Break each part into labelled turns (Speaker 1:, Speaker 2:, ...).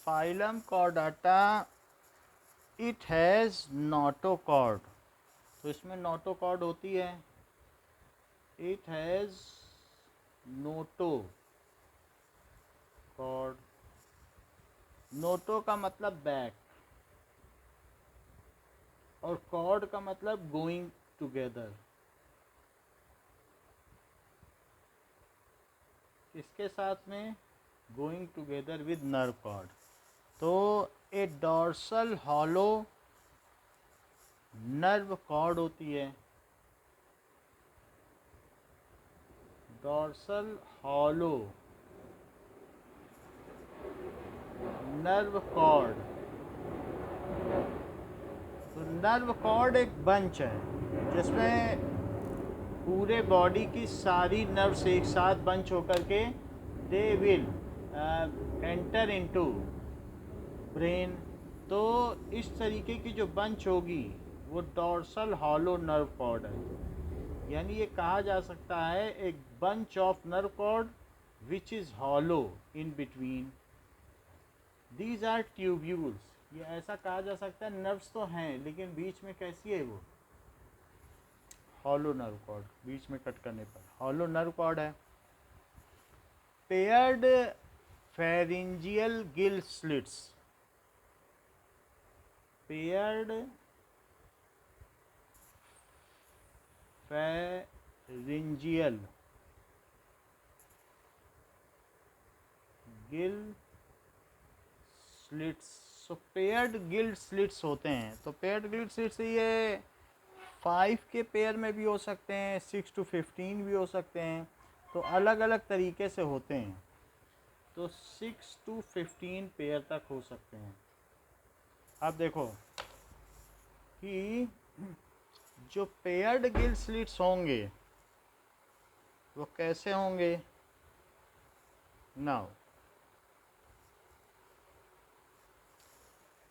Speaker 1: Phylum Chordata it has notochord, तो इसमें notochord होती है। इट हैज़ नोटोकॉर्ड, नोटो का मतलब बैक और कॉर्ड का मतलब गोइंग टुगेदर। इसके साथ में going together with nerve cord. तो a dorsal hollow nerve cord होती है। डॉर्सल हॉलो नर्व कॉर्ड, तो नर्व कॉर्ड एक बंच है जिसमें पूरे बॉडी की सारी नर्व्स एक साथ बंच होकर के they will enter into brain. तो इस तरीके की जो बंच होगी वो डॉर्सल हॉलो नर्व कॉर्ड है। यानी ये कहा जा सकता है एक bunch of nerve cord which is hollow in between. These are tubules, ये ऐसा कहा जा सकता है नर्व्स तो हैं लेकिन बीच में कैसी है वो, हॉलो नर्व कॉर्ड, बीच में कट करने पर हॉलो नर्व कॉर्ड है। Paired pharyngeal gill slits, paired pharyngeal gill slits, so paired gill slits होते हैं। तो पेयर्ड गिल स्लिट्स ये 5 के पेयर में भी हो सकते हैं, 6 to 15 भी हो सकते हैं, तो अलग अलग तरीके से होते हैं। तो 6 to 15 पेयर तक हो सकते हैं। अब देखो कि जो पेयर्ड गिल स्लिट्स होंगे वो कैसे होंगे। Now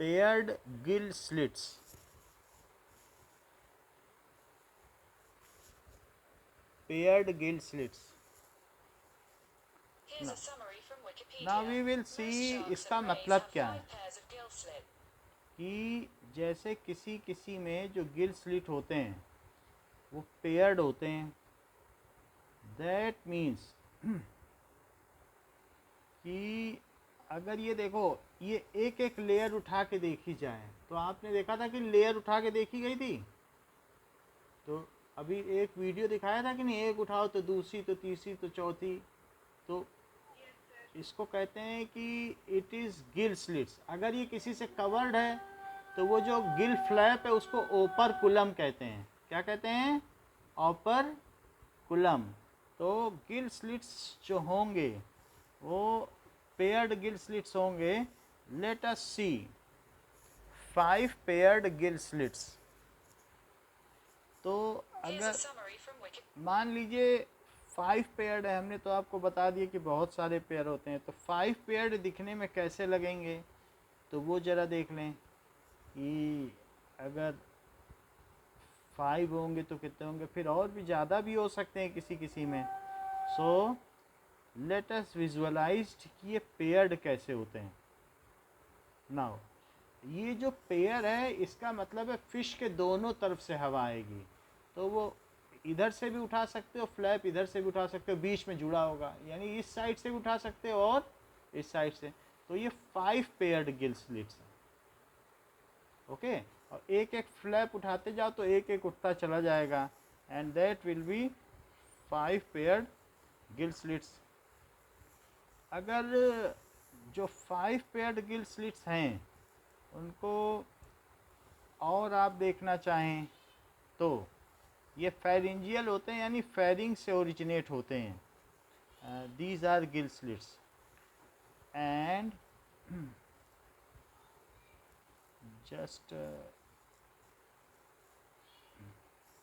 Speaker 1: paired gill slits, paired gill slits, now we will see इसका मतलब क्या है कि जैसे किसी किसी में जो गिल स्लिट होते हैं वो पेयर्ड होते हैं। दैट मीन्स कि अगर ये देखो ये एक एक लेयर उठा के देखी जाए तो आपने देखा था कि लेयर उठा के देखी गई थी। तो अभी एक वीडियो दिखाया था कि नहीं, एक उठाओ तो दूसरी तो तीसरी तो चौथी। तो इसको कहते हैं कि इट इज़ गिल स्लिट्स। अगर ये किसी से कवर्ड है तो वो जो गिल फ्लैप है उसको ओपरकुलम कहते हैं। क्या कहते हैं, ओपरकुलम। तो गिल स्लिट्स जो होंगे वो पेयर्ड गिल स्लिट्स होंगे। लेट अस सी 5 पेयर्ड गिल स्लिट्स। तो अगर मान लीजिए 5 पेयर्ड है, हमने तो आपको बता दिया कि बहुत सारे पेयर होते हैं, तो 5 पेयर्ड दिखने में कैसे लगेंगे तो वो ज़रा देख लें कि अगर 5 होंगे तो कितने होंगे, फिर और भी ज़्यादा भी हो सकते हैं किसी किसी में। सो लेट अस विजुअलाइज कि ये पेयर्ड कैसे होते हैं। नाउ ये जो पेयर है इसका मतलब है फिश के दोनों तरफ से हवा आएगी, तो वो इधर से भी उठा सकते हो फ्लैप, इधर से भी उठा सकते हो, बीच में जुड़ा होगा, यानी इस साइड से भी उठा सकते हो और इस साइड से। तो ये 5 पेयर्ड गिल स्लिट्स हैं। ओके, और एक एक फ्लैप उठाते जाओ तो एक एक उठता चला जाएगा, and that will be 5 paired gill slits. अगर जो 5 पेयर्ड गिल स्लिट्स हैं उनको और आप देखना चाहें तो ये फेरिंजियल होते हैं, यानी फेरिंग से ओरिजिनेट होते हैं। These are gill slits and just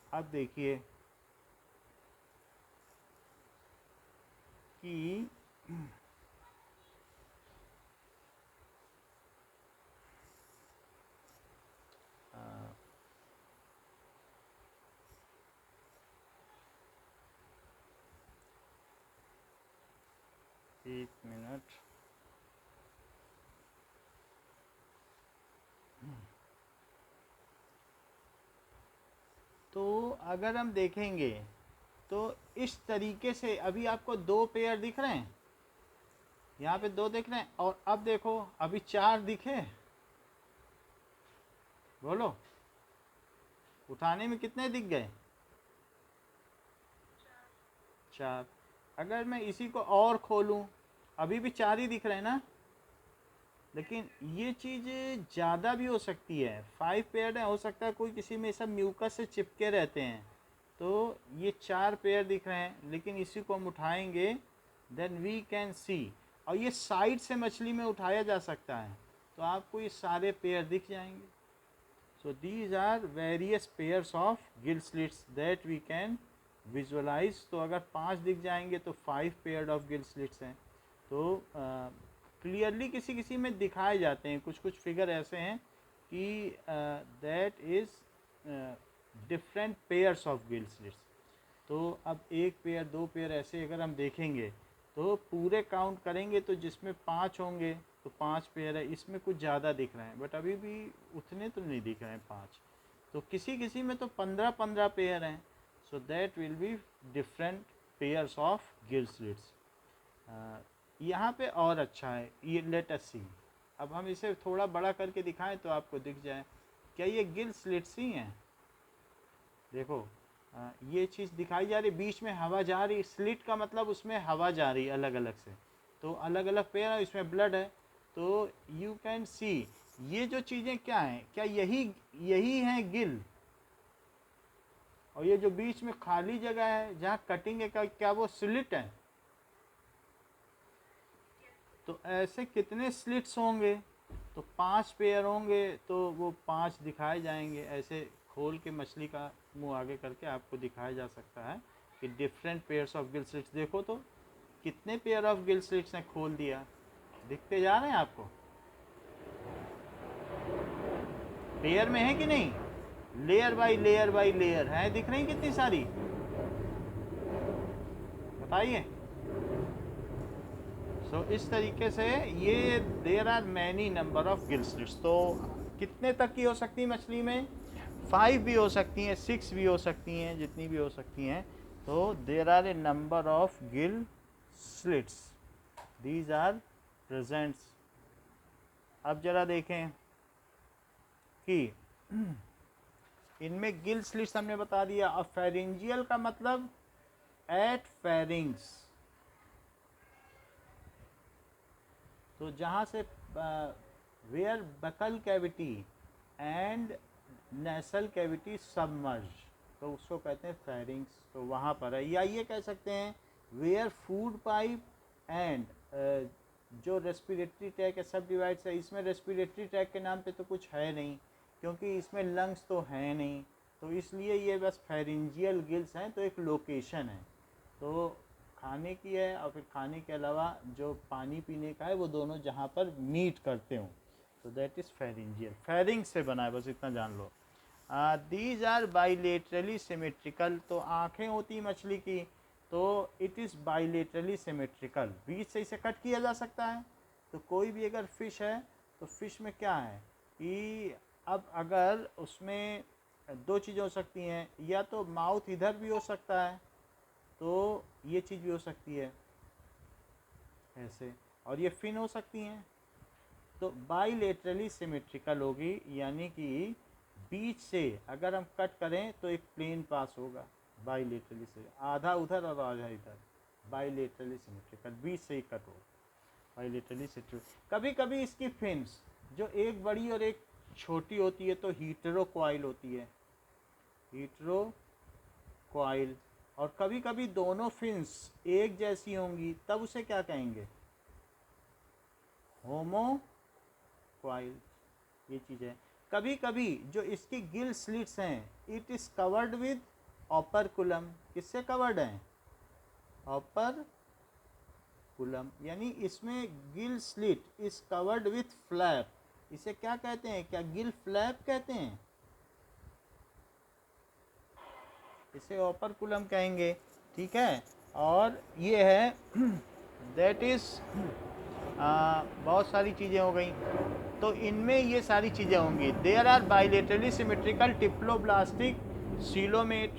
Speaker 1: अब देखिए कि एक मिनट, तो अगर हम देखेंगे तो इस तरीके से अभी आपको 2 पेयर दिख रहे हैं, यहाँ पे 2 दिख रहे हैं, और अब देखो अभी 4 दिखे, बोलो उठाने में कितने दिख गए? 4। अगर मैं इसी को और खोलूं, अभी भी 4 ही दिख रहे हैं ना, लेकिन ये चीज़ ज़्यादा भी हो सकती है। 5 पेयर है, हो सकता है कोई किसी में सब म्यूकस से चिपके रहते हैं, तो ये 4 पेयर दिख रहे हैं, लेकिन इसी को हम उठाएंगे देन वी कैन सी, और ये साइड से मछली में उठाया जा सकता है, तो आपको ये सारे पेयर दिख जाएंगे। So these are various pairs of gill slits that we can visualise. तो अगर 5 दिख जाएंगे तो 5 पेयर ऑफ गिल स्लिट्स हैं। तो क्लियरली किसी किसी में दिखाए जाते हैं, कुछ कुछ फिगर ऐसे हैं कि that is different pairs of gill slits. तो अब 1 पेयर 2 पेयर ऐसे अगर हम देखेंगे तो पूरे काउंट करेंगे तो जिसमें 5 होंगे तो 5 पेयर है, इसमें कुछ ज़्यादा दिख रहे हैं बट अभी भी उतने तो नहीं दिख रहे हैं 5, तो किसी किसी में तो 15 पेयर हैं। So that will be different pairs of gill slits. यहाँ पे और अच्छा है, ये लेट अस सी। अब हम इसे थोड़ा बड़ा करके दिखाएं तो आपको दिख जाए, क्या ये गिल स्लिट्स ही हैं? देखो ये चीज़ दिखाई जा रही, बीच में हवा जा रही, स्लिट का मतलब उसमें हवा जा रही अलग अलग से, तो अलग अलग पेयर है, इसमें ब्लड है, तो यू कैन सी ये जो चीज़ें क्या हैं, क्या यही हैं गिल? और ये जो बीच में खाली जगह है जहाँ कटिंग है, क्या वो स्लिट है? तो ऐसे कितने स्लिट्स होंगे? तो 5 पेयर होंगे, तो वो 5 दिखाए जाएंगे। ऐसे खोल के मछली का मुंह आगे करके आपको दिखाया जा सकता है कि different pairs of gill slits. देखो तो कितने पेयर ऑफ गिल स्लिट्स ने खोल दिया, दिखते जा रहे हैं आपको? पेयर में है कि नहीं? लेयर बाई लेयर है, दिख रही कितनी सारी, बताइए। सो इस तरीके से ये there are many number of gill slits. तो कितने तक की हो सकती है मछली में? 5 भी हो सकती हैं, 6 भी हो सकती हैं, जितनी भी हो सकती हैं। तो there are a number of gill slits, these are presents. अब जरा देखें कि इनमें गिल स्लिट्स हमने बता दिया। अब फेरिंजियल का मतलब एट फेरिंग्स, तो जहाँ से where buccal cavity and nasal cavity submerge, तो उसको कहते हैं फेरिंग्स, तो वहाँ पर है। या ये कह सकते हैं वेयर फूड पाइप एंड जो रेस्पिरेटरी ट्रैक है सब डिवाइड्स है। इसमें रेस्पिरेटरी ट्रैक के नाम पे तो कुछ है नहीं, क्योंकि इसमें लंग्स तो हैं नहीं, तो इसलिए ये बस फेरिंजियल गिल्स हैं, तो एक लोकेशन है, तो खाने की है और फिर खाने के अलावा जो पानी पीने का है, वो दोनों जहाँ पर मीट करते हों, तो दैट इज़ फेरिंजियल। फेरिंग से बना है, बस इतना जान लो। दीज आर बाइलेटरली सिमेट्रिकल, तो आँखें होती मछली की, तो इट इज़ बाइलेटरली सिमेट्रिकल, बीच से इसे कट किया जा सकता है। तो कोई भी अगर फ़िश है तो फिश में क्या है कि अब अगर उसमें 2 चीज़ें हो सकती हैं, या तो माउथ इधर भी हो सकता है, तो ये चीज़ भी हो सकती है ऐसे, और ये फिन हो सकती हैं, तो बाइलेटरली सिमेट्रिकल होगी, यानी कि बीच से अगर हम कट करें तो एक प्लेन पास होगा बाइलेटरली से, आधा उधर और आधा इधर, बाइलेटरली सिमेट्रिकल, बीच से ही कट हो, बाइलेटरली सिमेट्रिकल। कभी कभी इसकी फिन्स जो एक बड़ी और एक छोटी होती है तो हीटेरोकॉइल होती है, हीटेरोकॉइल, और कभी कभी दोनों फिन्स एक जैसी होंगी, तब उसे क्या कहेंगे? होमोकॉइल, ये चीज़ है। कभी कभी जो इसकी गिल स्लिट्स हैं, it is covered with operculum, किससे कवर्ड हैं? ऑपरकुलम, यानी इसमें Gill slit is covered with flap, इसे क्या कहते हैं? क्या गिल फ्लैप कहते हैं? इसे ऑपरकुलम कहेंगे, ठीक है। और ये है दैट इज़ बहुत सारी चीज़ें हो गई, तो इनमें ये सारी चीज़ें होंगी। There are bilaterally symmetrical triploblastic coelomate,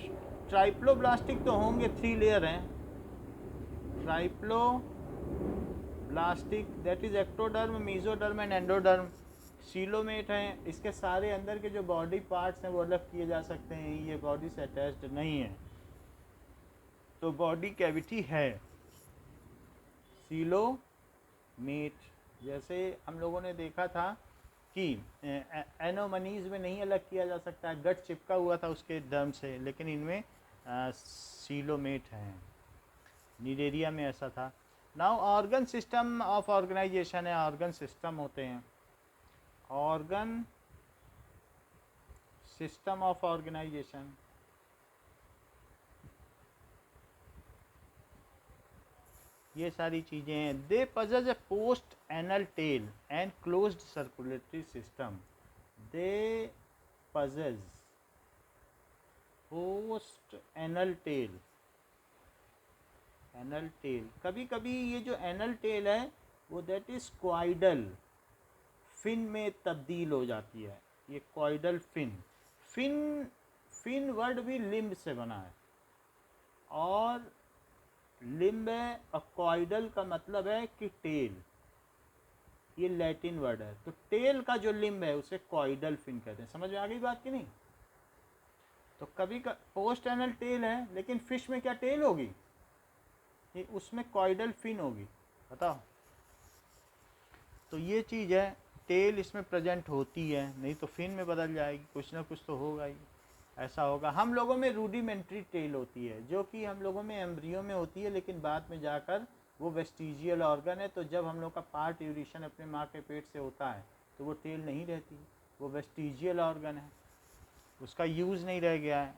Speaker 1: triploblastic तो होंगे, 3 लेयर हैं। Triploblastic that is ectoderm, mesoderm and endoderm. Coelomate हैं, इसके सारे अंदर के जो बॉडी पार्ट्स हैं वो अलग किए जा सकते हैं, ये बॉडी से अटैच्ड नहीं है, तो बॉडी कैविटी है। सीलोमेट, जैसे हम लोगों ने देखा था कि एनोमनीज में नहीं अलग किया जा सकता है, गट चिपका हुआ था उसके दम से, लेकिन इनमें सीलोमेट हैं। नीडेरिया में ऐसा था। Now organ system of organisation है, ऑर्गन सिस्टम होते हैं, ऑर्गन सिस्टम ऑफ ऑर्गेनाइजेशन। ये सारी चीज़ें हैं। They possess A post anal tail and closed circulatory system. They possess post anal tail, anal tail, कभी कभी ये जो एनल टेल है वो दैट इज क्वाइडल फिन में तब्दील हो जाती है। ये क्वाइडल फिन, फिन फिन वर्ड भी लिम्ब से बना है, और लिम्ब है, और क्वाइडल का मतलब है कि टेल, ये लैटिन वर्ड है। तो टेल का जो लिम्ब है उसे क्वाइडल फिन कहते हैं। समझ में आ गई बात कि नहीं? तो कभी का पोस्ट एनल टेल है, लेकिन फिश में क्या टेल होगी? ये उसमें क्वाइडल फिन होगी, बताओ। तो ये चीज़ है, टेल इसमें प्रेजेंट होती है, नहीं तो फिन में बदल जाएगी, कुछ ना कुछ तो होगा ही। ऐसा होगा। हम लोगों में रूडिमेंट्री टेल होती है, जो कि हम लोगों में एम्ब्रियो में होती है, लेकिन बाद में जाकर वो वेस्टिजियल ऑर्गन है। तो जब हम लोग का पार्ट यूरिशन अपने माँ के पेट से होता है तो वो टेल नहीं रहती, वो वेस्टिजियल ऑर्गन है, उसका यूज़ नहीं रह गया है।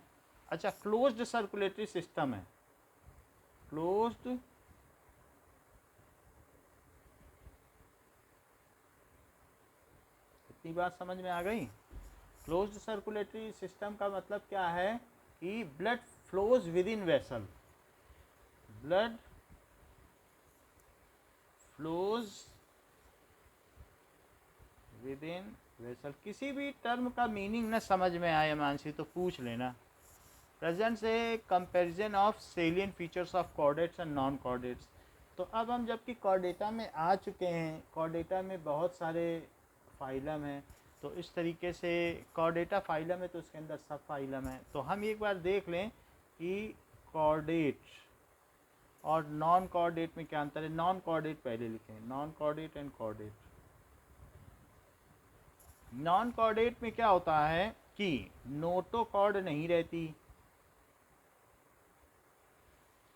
Speaker 1: अच्छा, क्लोज्ड सर्कुलेटरी सिस्टम है, क्लोज्ड इतनी बात समझ में आ गई? क्लोज्ड सर्कुलेटरी सिस्टम का मतलब क्या है कि blood flows with in vessel, blood flows with in vessel. किसी भी टर्म का मीनिंग न समझ में आए मानसी तो पूछ लेना। प्रेजेंट से comparison of सेलियन features of chordates and non chordates. तो अब हम जबकि कॉर्डेटा में आ चुके हैं, कॉर्डेटा में बहुत सारे फाइलम हैं, तो इस तरीके से कॉर्डेटा फाइलम है तो उसके अंदर सब फाइलम है। तो हम एक बार देख लें कि कॉर्डेट और नॉन कॉर्डेट में क्या अंतर है। नॉन कॉर्डेट पहले लिखें, non chordate and chordate. Non chordate में क्या होता है कि नोटोकॉर्ड नहीं रहती,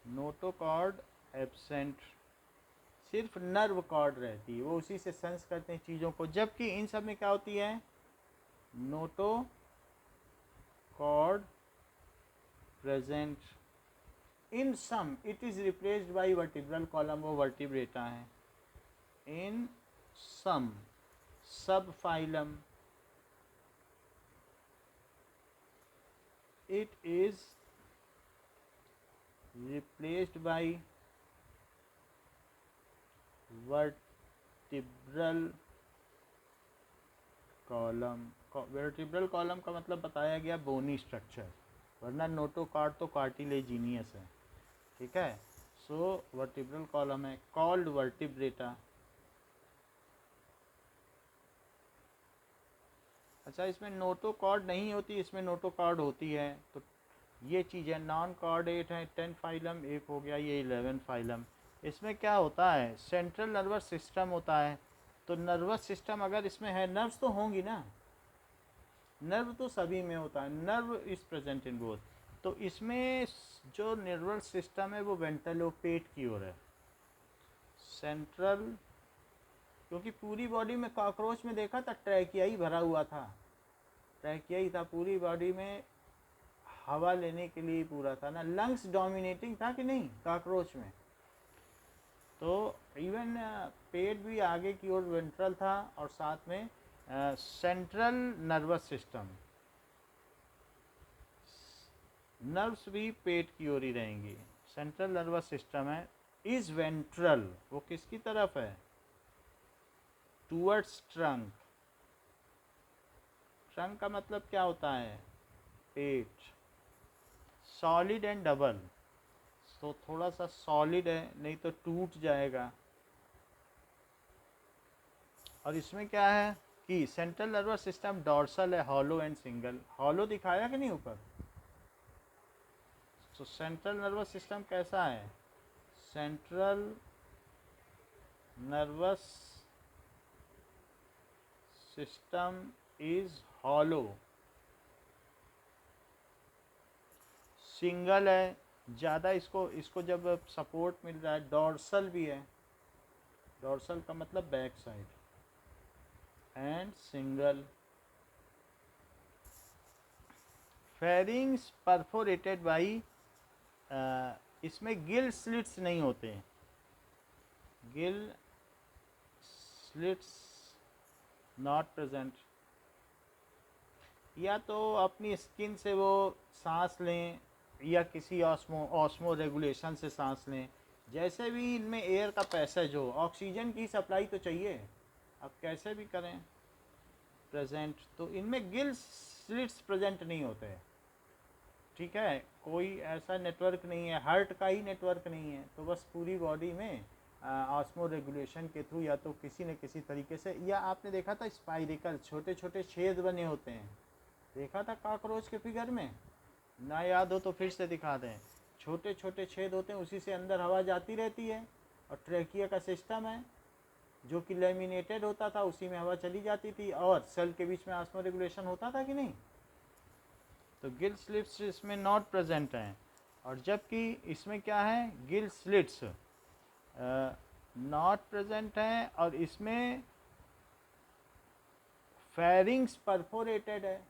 Speaker 1: नोटोकॉर्ड एब्सेंट, सिर्फ नर्व कॉर्ड रहती है, वो उसी से सेंस करते हैं चीज़ों को। जबकि इन सब में क्या होती है, notochord present, in some it is replaced by vertebral column, वो वर्टिब्रेटा है। In some subphylum it is replaced by vertebral column। Vertebral column का मतलब बताया गया बोनी स्ट्रक्चर, वरना नोटोकॉर्ड तो कार्टिलेजिनियस है, ठीक है। सो वर्टिब्रल कॉलम है, कॉल्ड वर्टिब्रेटा। अच्छा, इसमें नोटोकॉर्ड नहीं होती, इसमें नोटोकॉर्ड होती है। तो ये चीज़ है। नॉन कॉर्डेट है 10 फाइलम, एक हो गया ये 11 फाइलम। इसमें क्या होता है, सेंट्रल नर्वस सिस्टम होता है। तो नर्वस सिस्टम अगर इसमें है, नर्व्स तो होंगी ना, नर्व तो सभी में होता है, nerve is present in both. तो इसमें जो नर्वस सिस्टम है वो वेंट्रलोपेट की ओर है, सेंट्रल, क्योंकि पूरी बॉडी में कॉकरोच में देखा था ट्रैकिया ही भरा हुआ था, ट्रैकिया ही था पूरी बॉडी में, हवा लेने के लिए पूरा था ना। लंग्स डोमिनेटिंग था कि नहीं कॉकरोच में? तो इवन पेट भी आगे की ओर वेंट्रल था, और साथ में सेंट्रल नर्वस सिस्टम, नर्व्स भी पेट की ओर ही रहेंगी। सेंट्रल नर्वस सिस्टम है, इज वेंट्रल, वो किसकी तरफ है, टूवर्ड्स ट्रंक। ट्रंक का मतलब क्या होता है, पेट। सॉलिड एंड डबल, तो थोड़ा सा सॉलिड है, नहीं तो टूट जाएगा। और इसमें क्या है कि सेंट्रल नर्वस सिस्टम डॉर्सल है, हॉलो एंड सिंगल। हॉलो दिखाया कि नहीं ऊपर? तो सेंट्रल नर्वस सिस्टम कैसा है? Central nervous system is hollow, single है, ज़्यादा इसको इसको जब सपोर्ट मिल रहा है। डॉर्सल भी है, डॉर्सल का मतलब back side, and single. Pharynx perforated by, इसमें गिल स्लिट्स नहीं होते, गिल स्लिट्स नॉट प्रेजेंट। या तो अपनी स्किन से वो सांस लें या किसी ऑस्मो रेगुलेशन से सांस लें, जैसे भी इनमें एयर का पैसेज हो, ऑक्सीजन की सप्लाई तो चाहिए, अब कैसे भी करें प्रेजेंट। तो इनमें गिल स्लिट्स प्रेजेंट नहीं होते हैं, ठीक है। कोई ऐसा नेटवर्क नहीं है, हार्ट का ही नेटवर्क नहीं है, तो बस पूरी बॉडी में ऑस्मो रेगुलेशन के थ्रू या तो किसी न किसी तरीके से। या आपने देखा था स्पाइरिकल, छोटे छोटे छेद बने होते हैं, देखा था कॉकरोच के फिगर में? ना याद हो तो फिर से दिखा दें। छोटे छोटे छेद होते हैं, उसी से अंदर हवा जाती रहती है, और ट्रैकिया का सिस्टम है जो कि लेमिनेटेड होता था, उसी में हवा चली जाती थी, और सेल के बीच में ऑस्मो रेगुलेशन होता था कि नहीं। तो गिल स्लिट्स इसमें नॉट प्रेजेंट हैं। और जबकि इसमें क्या है, गिल स्लिट्स नॉट प्रेजेंट हैं, और इसमें फेरिंग्स परफोरेटेड है।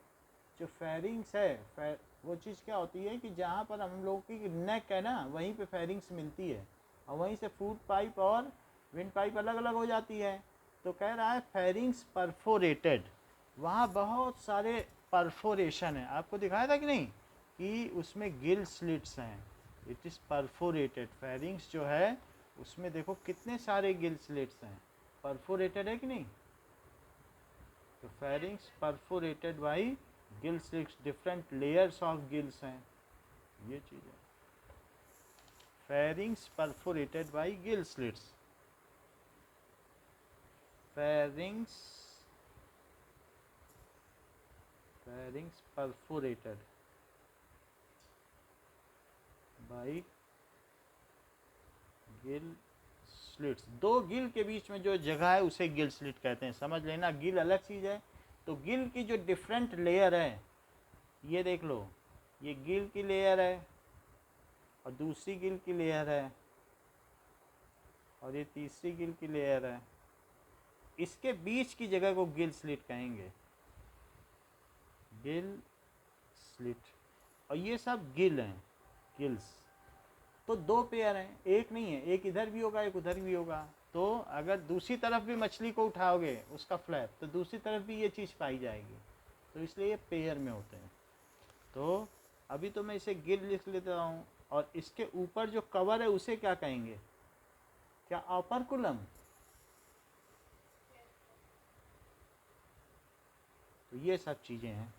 Speaker 1: जो फेरिंग्स है, वो चीज़ क्या होती है कि जहाँ पर हम लोग की नेक है ना, वहीं पे फेरिंग्स मिलती है, और वहीं से फूड पाइप और विंड पाइप अलग अलग हो जाती है। तो कह रहा है फेरिंग्स परफोरेटेड, वहाँ बहुत सारे परफोरेशन है। आपको दिखाया था कि नहीं कि उसमें गिल स्लिट्स हैं, इट इज़ परफोरेटेड। फेरिंग्स जो है उसमें देखो कितने सारे गिल स्लिट्स हैं, परफोरेटेड है कि नहीं। तो pharynx perforated by gill slits, different layers of gills हैं, ये चीज़ है। Pharynx perforated by gill slits, pharynx perforated by gill slits. दो गिल के बीच में जो जगह है उसे गिल स्लिट कहते हैं, समझ लेना। गिल अलग चीज़ है। तो गिल की जो डिफरेंट लेयर है, ये देख लो, ये गिल की लेयर है, और दूसरी गिल की लेयर है, और ये तीसरी गिल की लेयर है। इसके बीच की जगह को गिल स्लिट कहेंगे, गिल स्लिट। और ये सब गिल हैं, गिल्स। तो दो पेयर हैं, एक नहीं है, एक इधर भी होगा एक उधर भी होगा। तो अगर दूसरी तरफ भी मछली को उठाओगे उसका फ्लैप, तो दूसरी तरफ भी ये चीज़ पाई जाएगी, तो इसलिए ये पेयर में होते हैं। तो अभी तो मैं इसे गिल लिख लेता हूँ, और इसके ऊपर जो कवर है उसे क्या कहेंगे? क्या ऑपरकुलम? तो ये सब चीज़ें हैं।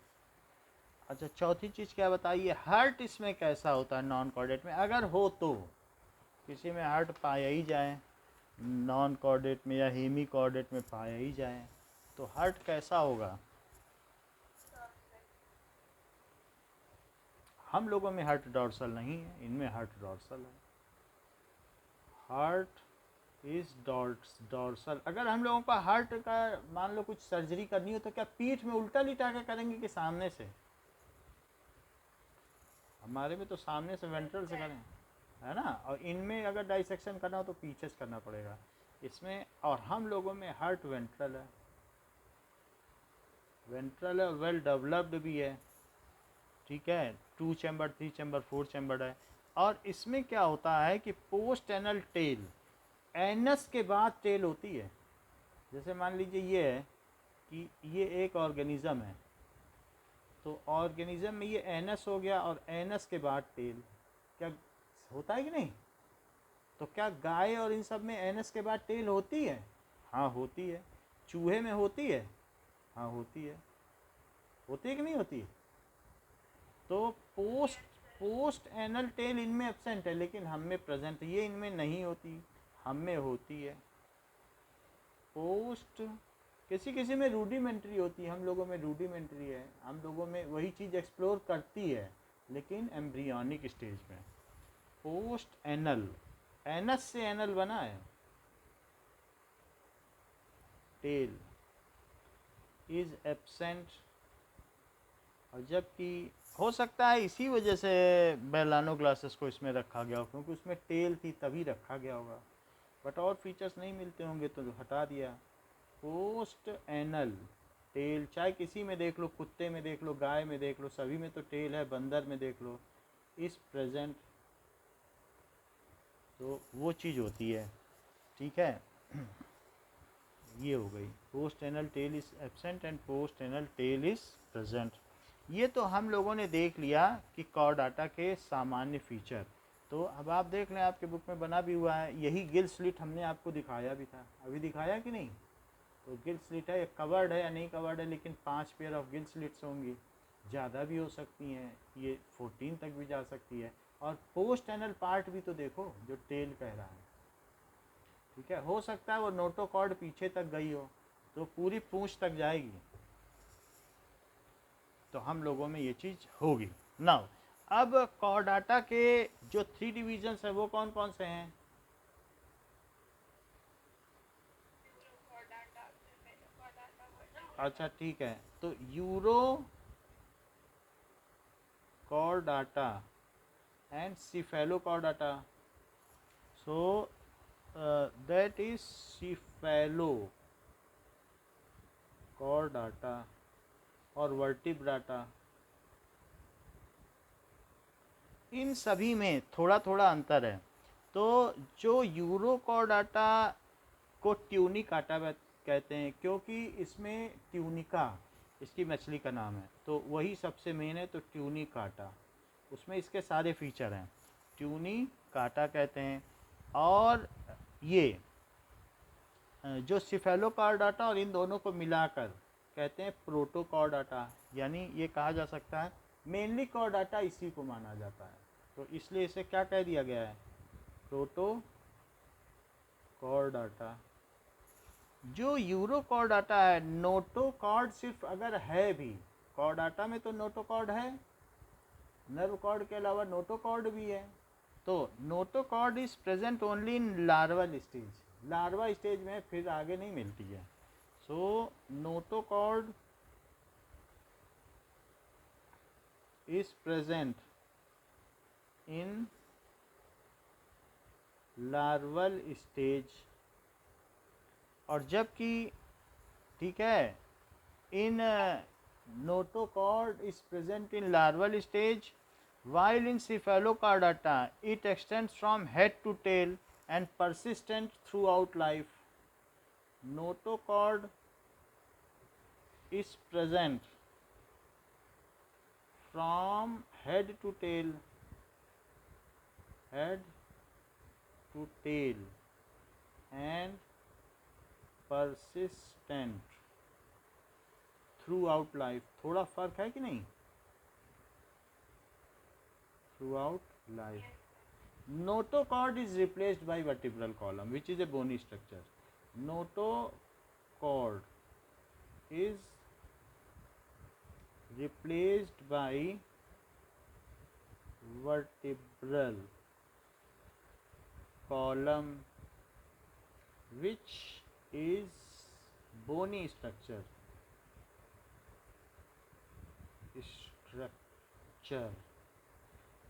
Speaker 1: अच्छा, चौथी चीज़ क्या बताइए, हार्ट इसमें कैसा होता है नॉन कॉर्डेट में? अगर हो तो किसी में हार्ट पाया ही जाए, नॉन कॉर्डेट में या हेमी कॉर्डेट में पाया ही जाए, तो हार्ट कैसा होगा? हम लोगों में हार्ट डॉर्सल नहीं है, इनमें हार्ट डॉर्सल है। Heart is dorsal. अगर हम लोगों का हार्ट का मान लो कुछ सर्जरी करनी हो, तो क्या पीठ में उल्टा लिटा के करेंगे कि सामने से? हमारे में तो सामने से, वेंट्रल से करें, है ना। और इनमें अगर डाइसेक्शन करना हो तो पीछे से करना पड़ेगा इसमें। और हम लोगों में हार्ट वेंट्रल है, वेंट्रल है, वेल डेवलप्ड भी है, ठीक है। 2 चैम्बर, 3 चैम्बर, 4 चैम्बर है। और इसमें क्या होता है कि पोस्ट एनल टेल, एनस के बाद टेल होती है। जैसे मान लीजिए ये है कि ये एक ऑर्गेनिज्म है, तो ऑर्गेनिज्म में ये एनस हो गया, और एनस के बाद टेल। क्या होता है कि नहीं? तो क्या गाय और इन सब में एनस के बाद टेल होती है? हाँ होती है। चूहे में होती है? हाँ होती है। होती है कि नहीं होती है? तो पोस्ट पोस्ट एनल टेल इनमें एब्सेंट है लेकिन हम में प्रेजेंट है, ये इनमें नहीं होती, हम में होती है। पोस्ट किसी किसी में रूडिमेंट्री होती है, हम लोगों में रूडिमेंट्री है, हम लोगों में वही चीज़ एक्सप्लोर करती है लेकिन एम्ब्रियोनिक स्टेज में। पोस्ट एनल, एनस से एनल बना है, टेल इज एब्सेंट, और जबकि हो सकता है इसी वजह से बेलानो ग्लासेस को इसमें रखा गया हो क्योंकि उसमें टेल थी तभी रखा गया होगा, बट और फीचर्स नहीं मिलते होंगे तो हटा दिया। पोस्ट एनल टेल, चाहे किसी में देख लो, कुत्ते में देख लो, गाय में देख लो, सभी में तो टेल है, बंदर में देख लो, इस प्रेजेंट, तो वो चीज़ होती है। ठीक है, ये हो गई post anal tail is absent and post anal tail is present. ये तो हम लोगों ने देख लिया कि कॉर्डाटा के सामान्य फीचर। तो अब आप देख लें, आपके बुक में बना भी हुआ है, यही गिल स्लिट हमने आपको दिखाया भी था, अभी दिखाया कि नहीं? तो गिल स्लिट है, कवर्ड है या नहीं कवर्ड है, लेकिन 5 पेयर ऑफ गिल स्लिट्स होंगी, ज़्यादा भी हो सकती हैं, ये 14 तक भी जा सकती है। और पोस्ट एनल पार्ट भी तो देखो जो टेल कह रहा है, ठीक है, हो सकता है वो नोटोकॉर्ड पीछे तक गई हो तो पूरी पूंछ तक जाएगी, तो हम लोगों में ये चीज़ होगी। नाउ अब कॉर्डाटा के जो 3 डिविजन्स हैं वो कौन कौन से हैं? अच्छा ठीक है, तो urochordata and cephalochordata, so that is cephalochordata और वर्टिब्राटा, इन सभी में थोड़ा थोड़ा अंतर है। तो जो यूरोकॉर्डाटा को ट्यूनिकाटा कहते हैं क्योंकि इसमें ट्यूनिका इसकी मछली का नाम है, तो वही सबसे मेन है, तो ट्यूनिकाटा उसमें इसके सारे फीचर हैं, ट्यूनिकाटा कहते हैं। और ये जो सिफेलोकॉर्डाटा और इन दोनों को मिलाकर कहते हैं प्रोटोकॉर्डाटा, यानी ये कहा जा सकता है मेनली कॉर्डाटा इसी को माना जाता है, तो इसलिए इसे क्या कह दिया गया है? प्रोटोकॉर्डाटा। जो यूरोकॉर्डाटा है, नोटोकॉर्ड सिर्फ अगर है भी, कॉर्डाटा में तो नोटोकॉर्ड है, नर्व कॉर्ड के अलावा नोटोकॉर्ड भी है, तो notochord is present only in larval stage, larva stage में फिर आगे नहीं मिलती है। So notochord is present in larval stage, और जबकि ठीक है in notochord is present in larval stage, while in cephalochordata it extends from head to tail and persistent throughout life. Notochord is present from head to tail, head to tail and persistent throughout life. थोड़ा फर्क है कि नहीं? Throughout life. Notochord is replaced by vertebral column, which is a bony structure. Notochord is replaced by vertebral column, which is bony structure.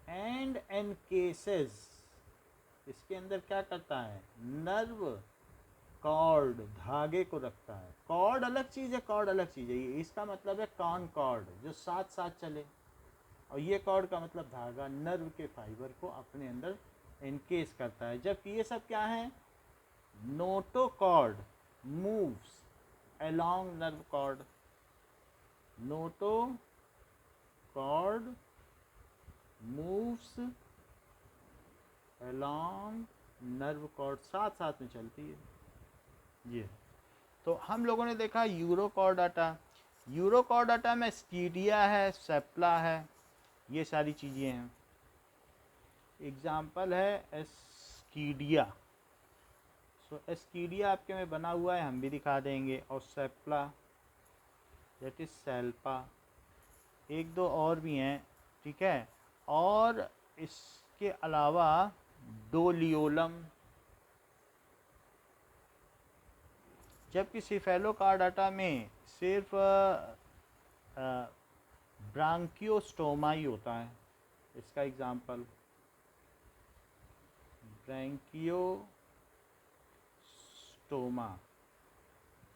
Speaker 1: And encases, इसके अंदर क्या करता है? नर्व कॉर्ड, धागे को रखता है। कॉर्ड अलग चीज़ है, कॉर्ड अलग चीज़ है, ये इसका मतलब है कॉन कॉर्ड जो साथ साथ चले, और ये कॉर्ड का मतलब धागा नर्व के फाइबर को अपने अंदर एनकेस करता है। जबकि ये सब क्या है? Notochord moves along nerve cord, notochord moves along nerve cord, साथ साथ में चलती है ये। तो हम लोगों ने देखा यूरोकॉर्डाटा, यूरोकॉर्डाटा में स्टीडिया है, सेप्ला है, ये सारी चीज़ें हैं। एग्जाम्पल है एस्कीडिया। सो एस्कीडिया आपके में बना हुआ है, हम भी दिखा देंगे। और सेप्ला दैट इज सेल्पा। एक दो और भी हैं, ठीक है। और इसके अलावा डोलियोलम, जबकि सिफेलोकार्डाटा में सिर्फ ब्रांकियोस्टोमा ही होता है। इसका एग्जाम्पल ब्रांकियोस्टोमा,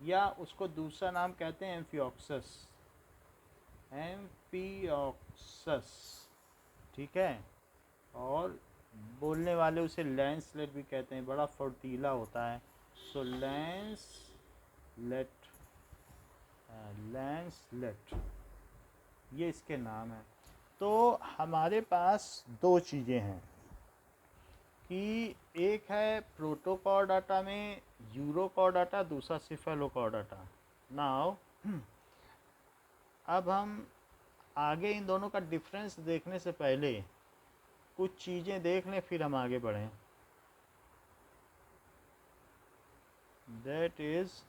Speaker 1: या उसको दूसरा नाम कहते हैं एम्फियोक्सस, एम्फियोक्सस, ठीक है। और बोलने वाले उसे लैंसलेट भी कहते हैं, बड़ा फुर्तीला होता है। सो लैंसलेट ये इसके नाम है। तो हमारे पास दो चीज़ें हैं कि एक है प्रोटोकॉर्डाटा में यूरोकॉर्डाटा, दूसरा सिफेलोकॉर्डाटा। नाउ अब हम आगे इन दोनों का डिफरेंस देखने से पहले कुछ चीज़ें देख लें, फिर हम आगे बढ़ें। दैट इज़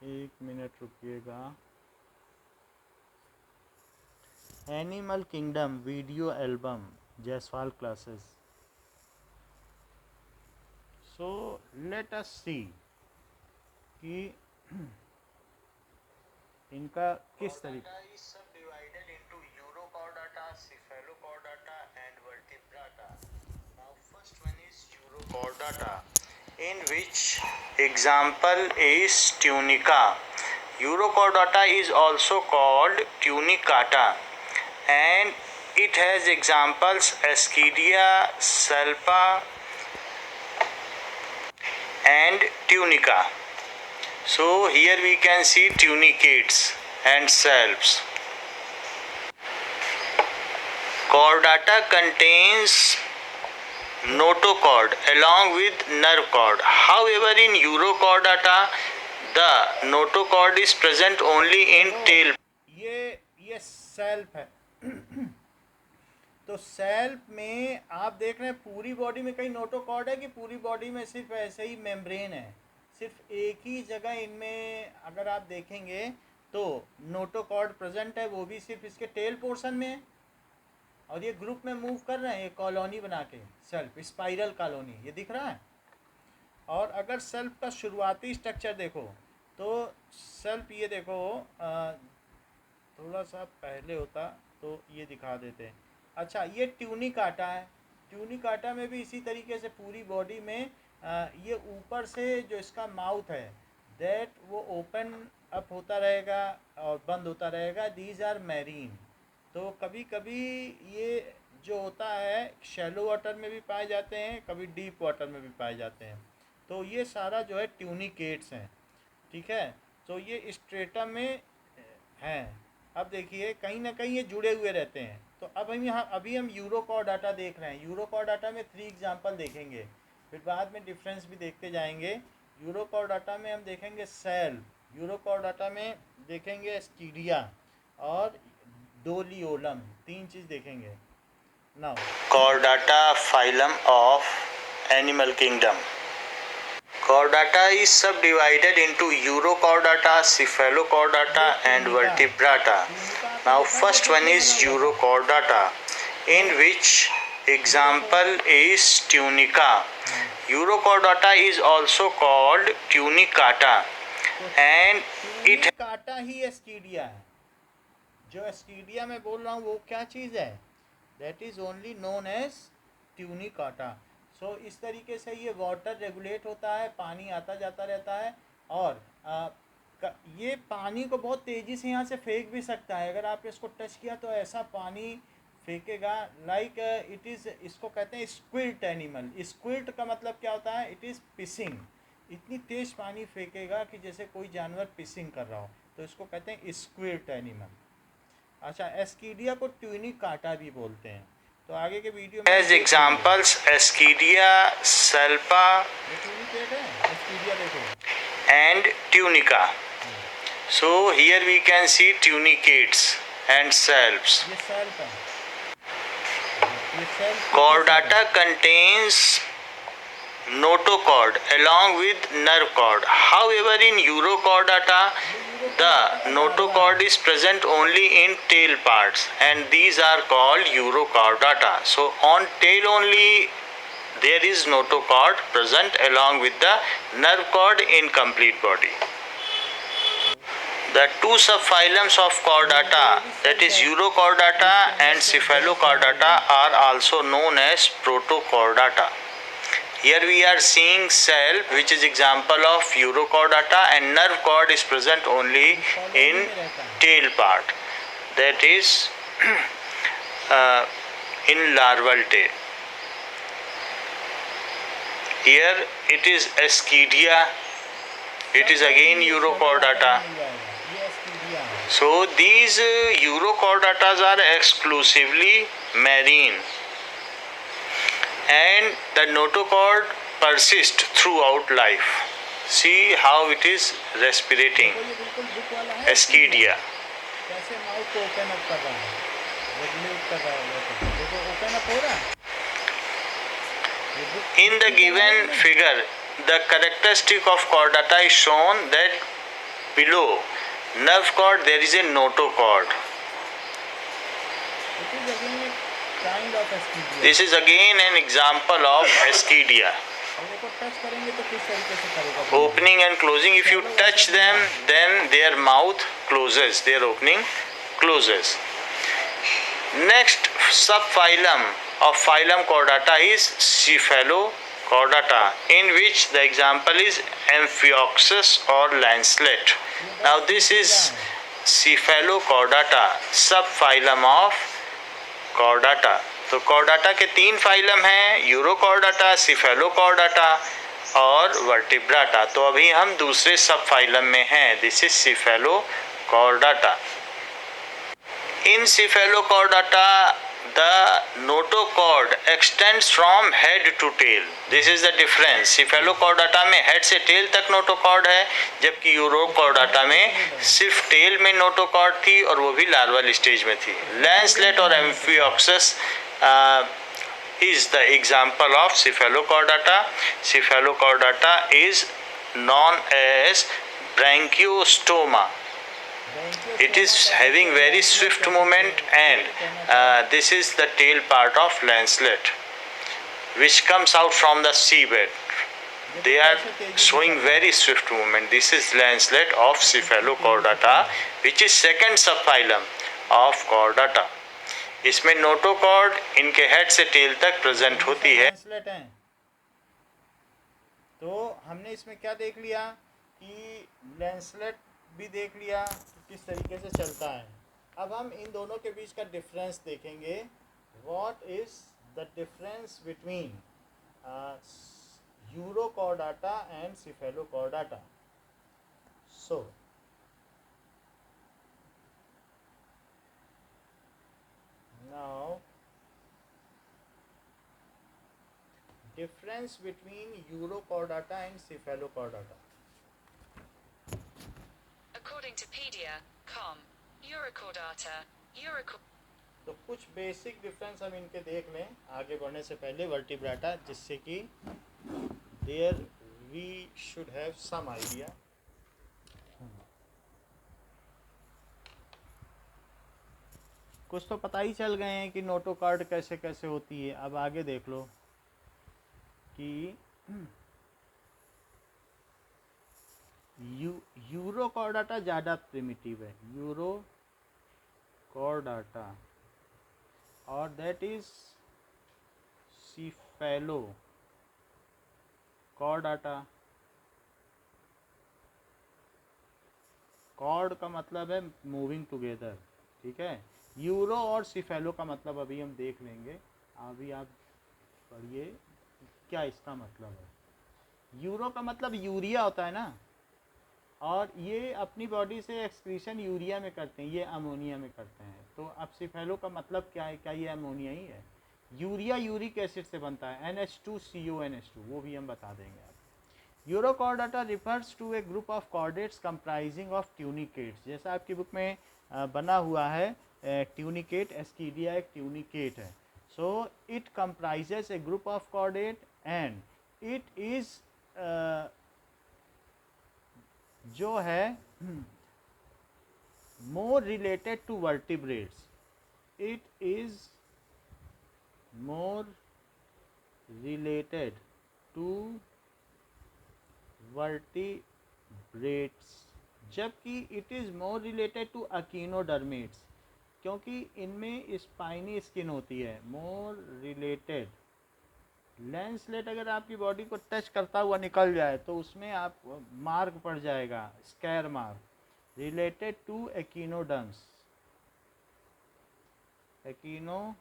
Speaker 1: एक मिनट रुकिएगा। Animal kingdom video album, Jaiswal classes. So let us see कि इनका किस तरीके। In which example is tunica. Urochordata is also called tunicata, and it has examples Ascidia, Salpa, and tunica. So here we can see tunicates and salps. Chordata contains notochord along with nerve cord. However, in Urochordata, the notochord is present only in tail. ये self है। तो self में आप देख रहे हैं पूरी body में कहीं नोटोकॉर्ड है कि पूरी बॉडी में सिर्फ ऐसे ही मेम्ब्रेन है। सिर्फ एक ही जगह इनमें अगर आप देखेंगे तो नोटोकॉर्ड प्रेजेंट है, वो भी सिर्फ इसके टेल पोर्शन में है। और ये ग्रुप में मूव कर रहे हैं, ये कॉलोनी बना के, सेल्फ स्पाइरल कॉलोनी, ये दिख रहा है। और अगर सेल्फ का शुरुआती स्ट्रक्चर देखो तो सेल्फ ये देखो, थोड़ा सा पहले होता तो ये दिखा देते। अच्छा, ये ट्यूनिकाटा है। ट्यूनिकाटा में भी इसी तरीके से पूरी बॉडी में ये ऊपर से जो इसका माउथ है दैट वो ओपन अप होता रहेगा और बंद होता रहेगा। These are marine. तो कभी कभी ये जो होता है शैलो वाटर में भी पाए जाते हैं, कभी डीप वाटर में भी पाए जाते हैं। तो ये सारा जो है ट्यूनिकेट्स हैं, ठीक है। तो ये स्ट्रेटम में हैं। अब देखिए कहीं ना कहीं ये जुड़े हुए रहते हैं। तो अब हम यूरोकॉर्डाटा देख रहे हैं। यूरोकॉर्डाटा में 3 एग्जाम्पल देखेंगे, फिर बाद में डिफरेंस भी देखते जाएंगे। यूरोकॉर्डाटा में हम देखेंगे सेल, यूरोकॉर्डाटा में देखेंगे एस्कीडिया और डोलियोलम, 3 चीज़ देखेंगे। Now Chordata phylum of animal kingdom. Chordata is subdivided into Urochordata, Cephalochordata and Vertebrata. Now first one is Urochordata, in which example is tunica. Urochordata is also called tunicata, and it tunicata ही एस्कीडिया है। जो एस्कीडिया में बोल रहा हूँ वो क्या चीज़ है, that is only known as tunicata. So इस तरीके से ये वाटर रेगुलेट होता है, पानी आता जाता रहता है। और ये पानी को बहुत तेज़ी से यहाँ से फेंक भी सकता है। अगर आप इसको टच किया तो ऐसा पानी फेंकेगा लाइक इट इज़, इसको कहते हैं स्क्विल्ट एनिमल। स्क्विल्ट का मतलब क्या होता है, इट इज़ पिसिंग। इतनी तेज़ पानी फेंकेगा कि जैसे कोई जानवर पिसिंग कर रहा हो, तो इसको कहते हैं स्क्विल्ट एनिमल। अच्छा, एस्कीडिया को ट्यूनिक काटा भी बोलते हैं। तो आगे के वीडियो में
Speaker 2: As examples, Ascidia, Salpa,
Speaker 1: ये ट्यूनिकेट है, एस्कीडिया देखो।
Speaker 2: and Tunica. So here we can see tunicates and salps.
Speaker 1: ये सेल्फ है, ये self
Speaker 2: Chordata contains notochord along with nerve cord. However, in Urochordata, the notochord is present only in tail parts, and these are called Urochordata. So on tail only there is notochord present along with the nerve cord in complete body. The two subphylums of chordata, that is Urochordata and Cephalochordata, are also known as Protochordata. Here we are seeing cell, which is example of Urochordata, and nerve cord is present only in tail part, that is in larval tail. Here it is Ascidia, it is again Urochordata. So these Urochordatas are exclusively marine, and the notochord persists throughout life. See how it is respirating. Ascidia.
Speaker 1: कैसे mouth को open up कर रहा है, regulate कर रहा है, देखो open up हो रहा है।
Speaker 2: In the given figure, the characteristic of chordata is shown that below nerve cord there is a notochord.
Speaker 1: It is again a kind of Ascidia.
Speaker 2: This is again an example of Ascidia.
Speaker 1: अब देखो touch करेंगे तो किस तरीके से करेगा।
Speaker 2: Opening and closing, if you touch them, then their mouth closes, their opening closes. Next subphylum of phylum Chordata is Cephalochordata, in which the example is Amphioxus or lancelet. Now this is Cephalochordata, subphylum of Chordata. तो Chordata के तीन phylum हैं, यूरोकॉर्डाटा, सिफेलोकॉर्डाटा और वर्टिब्राटा। तो अभी हम दूसरे सब फाइलम में हैं, this is cephalochordata. In cephalochordata the notochord extends from head to tail. This is the difference. Cephalochordata में head से tail तक notochord है, जबकि यूरोकॉर्डाटा में सिर्फ tail में notochord थी और वो भी larval stage में थी. Lancelet और Amphioxus is the example of Cephalochordata. Cephalochordata is known as Branchiostoma. It is having very swift movement, and this is the tail part of lancelet, which comes out from the seabed. They are showing very swift movement. This is lancelet of Cephalochordata, which is second subphylum of Chordata. इसमें notochord इनके head से tell तक present होती है।
Speaker 1: तो हमने इसमें क्या देख लिया कि लैंसलेट भी देख लिया कि किस तरीके से चलता है। अब हम इन दोनों के बीच का डिफरेंस देखेंगे। What is the difference between urochordata and cephalochordata. So now difference between Urochordata and Cephalochordata.
Speaker 3: According to Pedia.com, Urochordata,
Speaker 1: तो कुछ बेसिक डिफरेंस हम इनके देख लें आगे बढ़ने से पहले वर्टिब्राटा, जिससे कि there we should have some idea. कुछ तो पता ही चल गए हैं कि नोटोकॉर्ड कैसे कैसे होती है। अब आगे देख लो कि यूरोकॉर्डाटा ज़्यादा प्रिमिटिव है, यूरोकॉर्डाटा, और दैट इज सिफेलोकॉर्डाटा। कॉर्ड का मतलब है मूविंग टुगेदर, ठीक है। यूरो और सिफेलो का मतलब अभी हम देख लेंगे। अभी आप पढ़िए क्या इसका मतलब है। यूरो का मतलब यूरिया होता है ना, और ये अपनी बॉडी से एक्सक्रीशन यूरिया में करते हैं, ये अमोनिया में करते हैं। तो अब सिफेलो का मतलब क्या है, क्या ये अमोनिया ही है? यूरिया यूरिक एसिड से बनता है, NH2CONH2, वो भी हम बता देंगे आप। Urochordata refers to a group of chordates comprising of tunicates, जैसा आपकी बुक में बना हुआ है ट्यूनिकेट, एस्कीडिया एक ट्यूनिकेट है। So it comprises A group of chordate and it is जो है more related to vertebrates, it is more related to vertebrates, जबकि it is more related to echinodermates, क्योंकि इनमें स्पाइनी स्किन होती है। more related, लैंसलेट अगर आपकी body को टच करता हुआ निकल जाए तो उसमें आप मार्क पड़ जाएगा, scar mark. Related to echinoderms, echinoderms.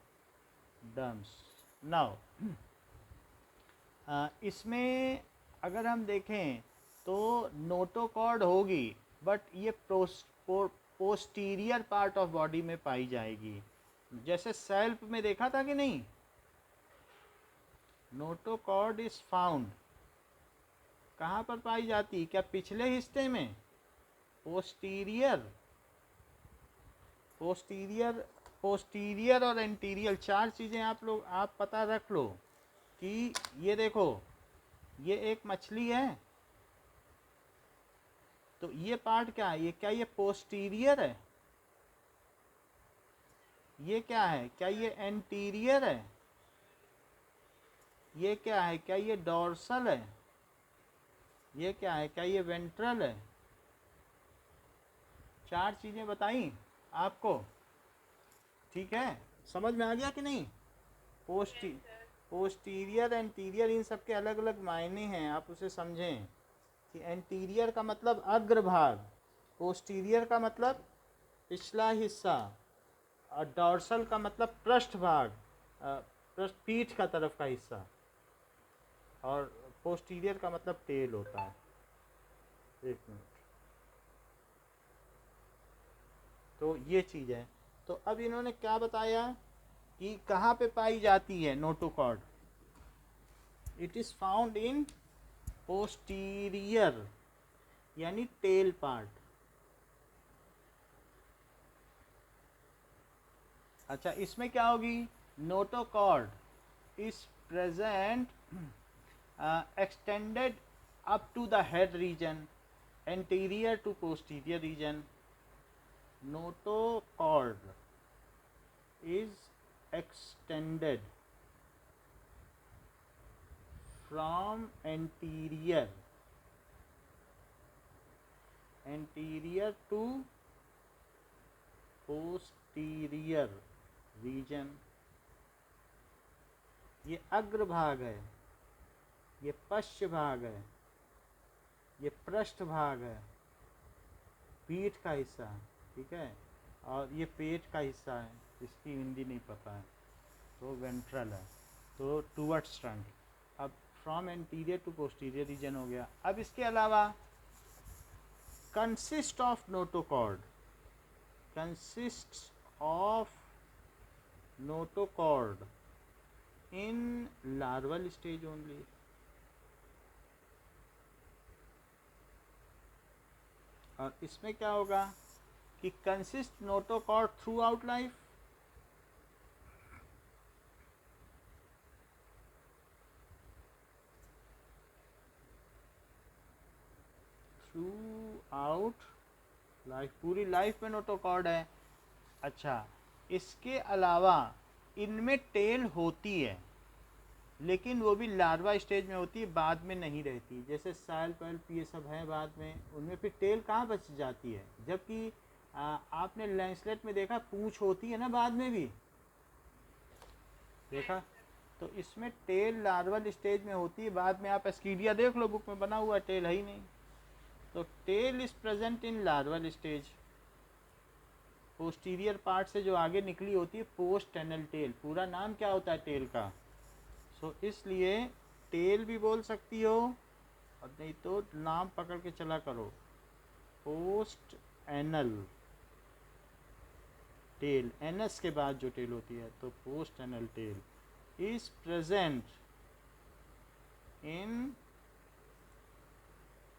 Speaker 1: Now इसमें अगर हम देखें तो नोटोकॉर्ड होगी, बट ये पोस्टीरियर पार्ट ऑफ बॉडी में पाई जाएगी। जैसे सेल्फ में देखा था कि नहीं, नोटोकॉर्ड इज फाउंड कहाँ पर पाई जाती? क्या पिछले हिस्से में? पोस्टीरियर, पोस्टीरियर, पोस्टीरियर और एंटीरियर, चार चीज़ें आप पता रख लो कि ये देखो, ये एक मछली है, तो ये पार्ट क्या है? ये क्या ये पोस्टीरियर है? ये क्या है? क्या ये एंटीरियर है? ये क्या है? क्या ये डॉर्सल है? ये क्या है? क्या ये वेंट्रल है? चार चीज़ें बताई आपको, ठीक है? समझ में आ गया कि नहीं? पोस्टीरियर, एंटीरियर, इन सब के अलग अलग मायने हैं, आप उसे समझें कि एंटीरियर का मतलब अग्रभाग, पोस्टीरियर का मतलब पिछला हिस्सा, और डॉर्सल का मतलब पृष्ठभाग, पीठ का तरफ का हिस्सा, और पोस्टीरियर का मतलब टेल होता है। एक मिनट, तो ये चीज़ है। तो अब इन्होंने क्या बताया कि कहाँ पे पाई जाती है notochord? It is found in posterior, यानी टेल पार्ट। अच्छा, इसमें क्या होगी? Notochord is present extended up to the head region, anterior to posterior region. Notochord is extended from anterior to posterior region। ये अग्रभाग है, ये पश्च भाग है, ये पृष्ठ भाग है, पीठ का हिस्सा है, ठीक है? और ये पेट का हिस्सा है, इसकी हिंदी नहीं पता है, तो वेंट्रल है, तो टूवर्ड्स फ्रंट। अब from anterior to posterior region हो गया। अब इसके अलावा consist of notochord, consist of notochord in larval stage only. और इसमें क्या होगा कि consist notochord throughout life, throughout life, पूरी लाइफ में नोटोकॉर्ड है। अच्छा, इसके अलावा इनमें टेल होती है, लेकिन वो भी लार्वा स्टेज में होती है, बाद में नहीं रहती। जैसे साल पल्प ये सब है बाद में, उनमें फिर टेल कहाँ बच जाती है? जबकि आपने लैंसलेट में देखा पूंछ होती है ना, बाद में भी देखा, तो इसमें टेल लार्वल स्टेज में होती है, बाद में आप एस्कीडिया देख लो, बुक में बना हुआ, टेल है ही नहीं। तो tail is present in larval stage. Posterior part से जो आगे निकली होती है पोस्ट टेनल टेल, पूरा नाम क्या होता है टेल का? सो इसलिए टेल भी बोल सकती हो, और नहीं तो नाम पकड़ के चला करो, पोस्ट एनल टेल, एनस के बाद जो टेल होती है, तो post anal tail is present in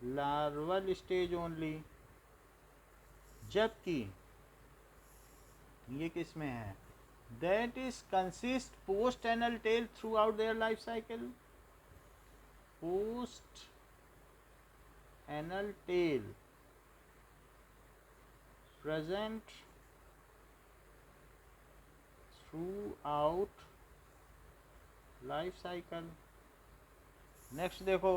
Speaker 1: larval stage only, जबकि ये किस में है, that is consist post anal tail through out their life cycle, post anal tail present throughout life cycle। Next देखो,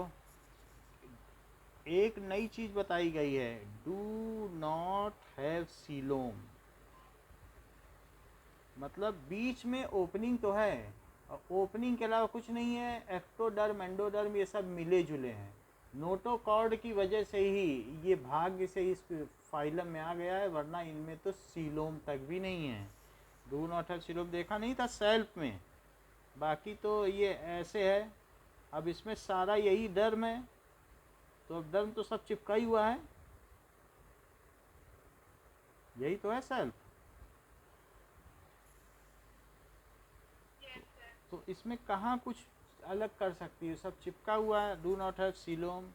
Speaker 1: एक नई चीज बताई गई है, डू नॉट हैव सीलोम, मतलब बीच में ओपनिंग तो है और ओपनिंग के अलावा कुछ नहीं है, एक्टोडर्म एंडोडर्म ये सब मिले जुले हैं। नोटोकॉर्ड की वजह से ही ये भाग्य से इस फाइलम में आ गया है, वरना इनमें तो सीलोम तक भी नहीं है। डू नॉट हैव सीलोम देखा नहीं था सेल्फ में, बाकी तो ये ऐसे है। अब इसमें सारा यही डर्म है, तो अब डर्म तो सब चिपका ही हुआ है, यही तो है सेल्फ। तो इसमें कहाँ कुछ अलग कर सकती है, सब चिपका हुआ है। डू नॉट हैव सीलोम,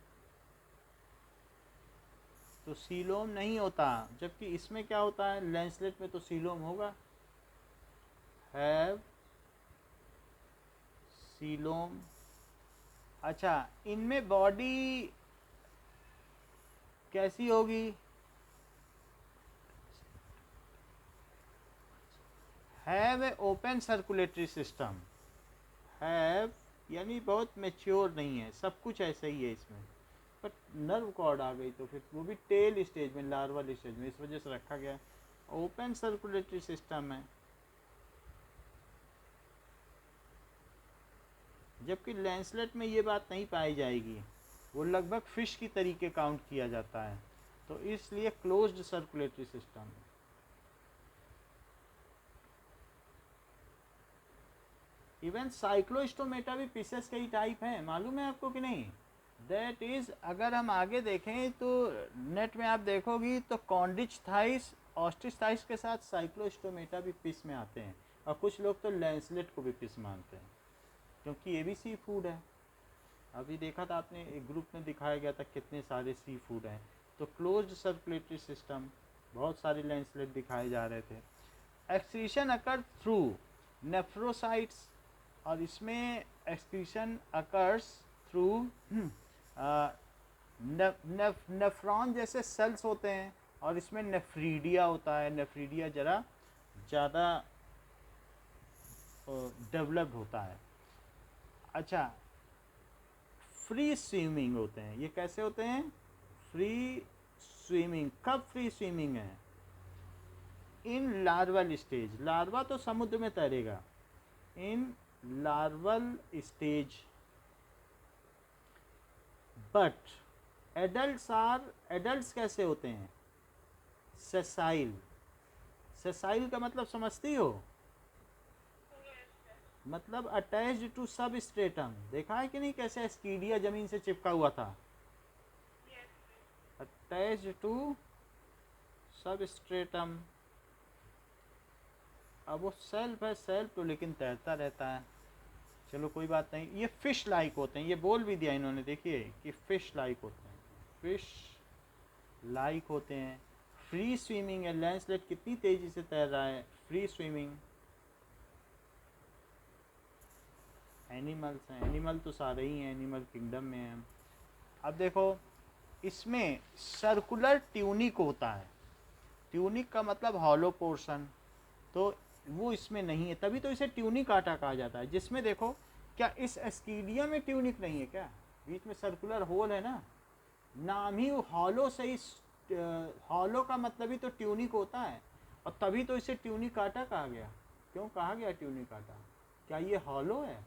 Speaker 1: तो सीलोम नहीं होता, जबकि इसमें क्या होता है, लेंसलेट में तो सीलोम होगा। हैव सीलोम, अच्छा इनमें बॉडी कैसी होगी, have a open circulatory system, have यानी बहुत मैच्योर नहीं है, सब कुछ ऐसा ही है इसमें, बट नर्व कॉर्ड आ गई तो फिर वो भी टेल स्टेज में, लार्वल स्टेज में, इस वजह से रखा गया। ओपन सर्कुलेटरी सिस्टम है, जबकि लेंसलेट में ये बात नहीं पाई जाएगी, वो लगभग फिश की तरीके काउंट किया जाता है, तो इसलिए closed circulatory system. Even Cyclostomata भी पीसेस के ही टाइप हैं, मालूम है आपको कि नहीं। दैट इज, अगर हम आगे देखें तो नेट में आप देखोगी तो कॉन्डिच थाइस, ऑस्टिच थाइस के साथ साइक्लोस्टोमेटा भी पीस में आते हैं, और कुछ लोग तो लेंसलेट को भी पीस मानते हैं, क्योंकि ये भी सी फूड है। अभी देखा था आपने, एक ग्रुप में दिखाया गया था कितने सारे सी फूड हैं। तो क्लोज्ड सर्कुलेटरी सिस्टम, बहुत सारे लेंसलेट दिखाए जा रहे थे। एक्सक्रीशन अकर थ्रू नेफ्रोसाइट्स, और इसमें एक्सक्रीशन अकर्स थ्रू नेफ्रॉन जैसे सेल्स होते हैं, और इसमें नेफ्रीडिया होता है। नेफ्रीडिया जरा ज़्यादा डेवलप्ड होता है। अच्छा, फ्री स्विमिंग होते हैं, ये कैसे होते हैं, फ्री स्विमिंग। कब फ्री स्विमिंग है, इन लार्वल स्टेज, लार्वा तो समुद्र में तैरेगा, in larval stage, but adults कैसे होते हैं, सेसाइल। सेसाइल का मतलब समझती हो, मतलब अटैच्ड टू सब स्ट्रेटम। देखा है कि नहीं कैसे एस्कीडिया जमीन से चिपका हुआ था, अटैच्ड टू सब स्ट्रेटम। अब वो सेल्फ है, सेल्फ तो लेकिन तैरता रहता है। चलो कोई बात नहीं, ये फिश लाइक होते हैं, ये बोल भी दिया इन्होंने, देखिए कि फिश लाइक होते हैं, फिश लाइक होते हैं। फ्री स्विमिंग है, लेंसलेट कितनी तेजी से तैर रहा है, फ्री स्विमिंग। एनिमल्स हैं, एनिमल तो सारे ही हैं, एनिमल किंगडम में हैं। अब देखो, इसमें सर्कुलर ट्यूनिक होता है, ट्यूनिक का मतलब हॉलो पोर्शन, तो वो इसमें नहीं है, तभी तो इसे ट्यूनिक आटा कहा जाता है। जिसमें देखो, क्या इस एस्कीडिया में ट्यूनिक नहीं है क्या, बीच में सर्कुलर होल है ना, नाम ही हॉलो से ही, हॉलो का मतलब ही तो ट्यूनिक होता है, और तभी तो इसे ट्यूनिक आटा कहा गया। क्यों कहा गया ट्यूनिक आटा, क्या ये हॉलो है,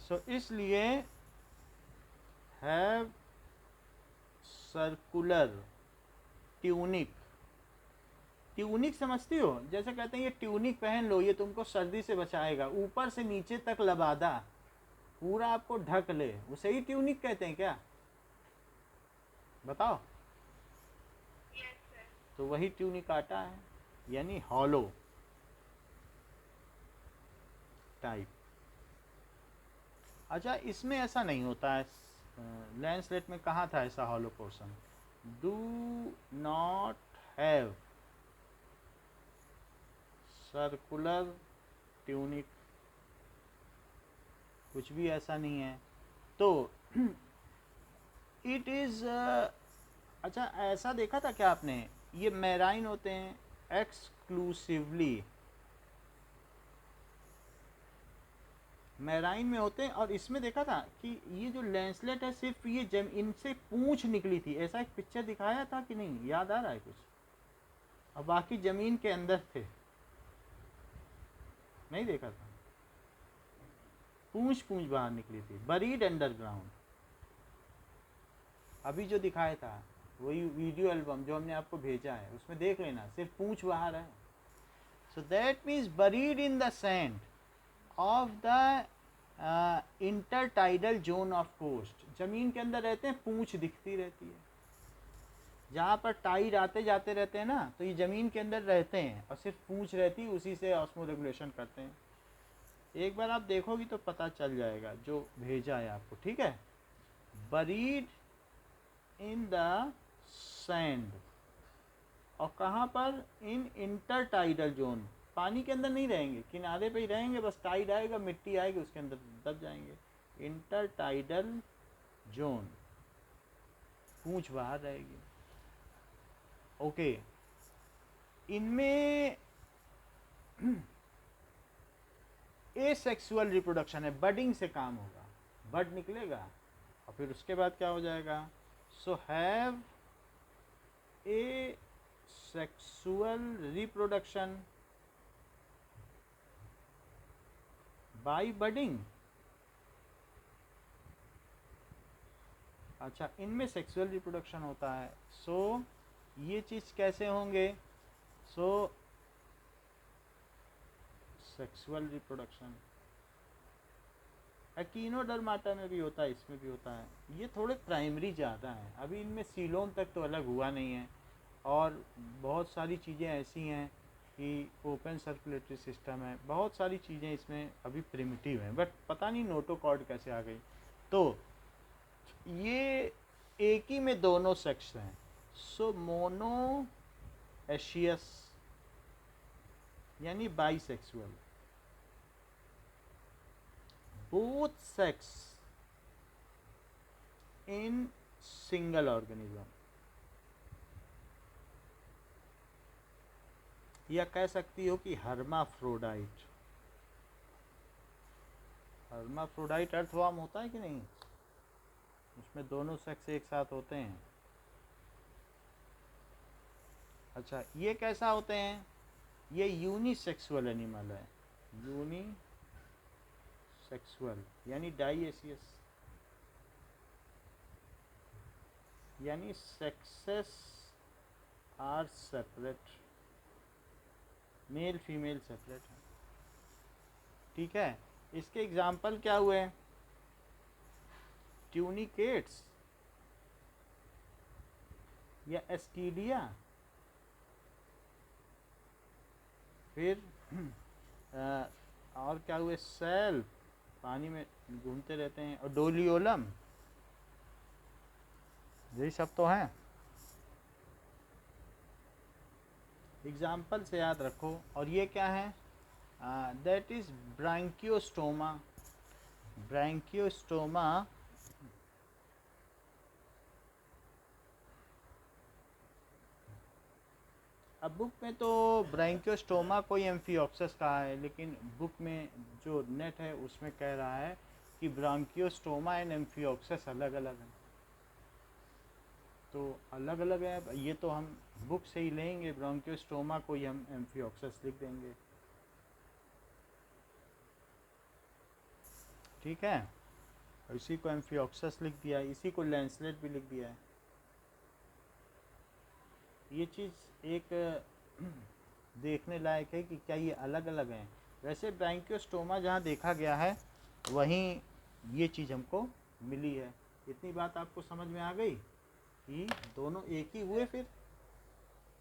Speaker 1: सो इसलिए हैव सर्कुलर ट्यूनिक। ट्यूनिक समझती हो, जैसे कहते हैं ये ट्यूनिक पहन लो, ये तुमको सर्दी से बचाएगा, ऊपर से नीचे तक लबादा, पूरा आपको ढक ले, उसे ही ट्यूनिक कहते हैं क्या। बताओ। तो वही ट्यूनिकाटा है, यानी हॉलो टाइप। अच्छा, इसमें ऐसा नहीं होता है, लैंसलेट में कहाँ था ऐसा hollow portion? Do not have circular tunic, कुछ भी ऐसा नहीं है। तो इट इज़ अच्छा, ऐसा देखा था क्या आपने? ये मैराइन होते हैं एक्सक्लूसिवली, मैराइन में होते हैं। और इसमें देखा था कि ये जो लैंसलेट है सिर्फ ये इनसे पूंछ निकली थी, ऐसा एक पिक्चर दिखाया था कि नहीं, याद आ रहा है कुछ? और बाकी ज़मीन के अंदर थे, नहीं देखा था? पूंछ पूंछ बाहर निकली थी, बरीड अंडरग्राउंड। अभी जो दिखाया था वही वीडियो एल्बम जो हमने आपको भेजा है, उसमें देख लेना, सिर्फ पूंछ बाहर है। So that means buried in the sand of the intertidal zone of coast. ज़मीन के अंदर रहते हैं, पूंछ दिखती रहती है। जहाँ पर टाइड आते जाते रहते हैं ना, तो ये ज़मीन के अंदर रहते हैं और सिर्फ पूंछ रहती है, उसी से ऑस्मो रेगुलेशन करते हैं। एक बार आप देखोगी तो पता चल जाएगा, जो भेजा है आपको, ठीक है? बरीड इन द सैंड, और कहाँ पर? इन इंटरटाइडल जोन। पानी के अंदर नहीं रहेंगे, किनारे पे ही रहेंगे, बस टाइड आएगा, मिट्टी आएगी, उसके अंदर दब जाएंगे। इंटरटाइडल जोन, पूंछ बाहर रहेगी। ओके, इनमें एसेक्सुअल रिप्रोडक्शन है, बडिंग से काम होगा, बड निकलेगा और फिर उसके बाद क्या हो जाएगा? So have a sexual reproduction by budding. अच्छा, इनमें सेक्सुअल रिप्रोडक्शन होता है। सो ये चीज़ कैसे होंगे? सो सेक्सुअल रिप्रोडक्शन एक्टिनोडर्माटा में भी होता है, इसमें भी होता है। ये थोड़े प्राइमरी ज़्यादा हैं, अभी इनमें सीलोम तक तो अलग हुआ नहीं है। और बहुत सारी चीज़ें ऐसी हैं कि ओपन सर्कुलेटरी सिस्टम है, बहुत सारी चीज़ें इसमें अभी प्रिमिटिव हैं, बट पता नहीं नोटोकॉर्ड कैसे आ गई। तो ये एक ही में दोनों सेक्स हैं। सो मोनो एशियस यानी bisexual, both sex in single organism, या कह सकती हो कि हर्माफ्रोडाइट। हर्माफ्रोडाइट अर्थवर्म होता है कि नहीं? उसमें दोनों सेक्स एक साथ होते हैं। अच्छा, ये कैसा होते हैं? ये यूनिसेक्सुअल एनिमल है, यूनिसेक्सुअल यानी डाइएसियस, यानी sexes are separate, male female separate है, ठीक है? इसके एग्जाम्पल क्या हुए? ट्यूनिकेट्स या एस्टीडिया, फिर और क्या हुए? सेल, पानी में घूमते रहते हैं, और डोलियोलम, यही सब तो हैं। एग्जाम्पल से याद रखो। और ये क्या है? That is ब्रांकियोस्टोमा। ब्रांकियोस्टोमा अब बुक में तो ब्रांकियोस्टोमा कोई एम्फियोक्सस कहा है, लेकिन बुक में जो नेट है उसमें कह रहा है कि ब्रांकियोस्टोमा एंड एम्फियोक्सस अलग अलग हैं। तो अलग अलग है, ये तो हम बुक से ही लेंगे, ब्रांकियोस्टोमा को ही हम एम्फियोक्सस लिख देंगे, ठीक है? और इसी को एम्फियोक्सस लिख दिया है, इसी को लैंसलेट भी लिख दिया है। ये चीज़ एक देखने लायक है कि क्या ये अलग अलग हैं। वैसे ब्रांकियोस्टोमा जहाँ देखा गया है वहीं ये चीज़ हमको मिली है। इतनी बात आपको समझ में आ गई? कि दोनों एक ही हुए फिर।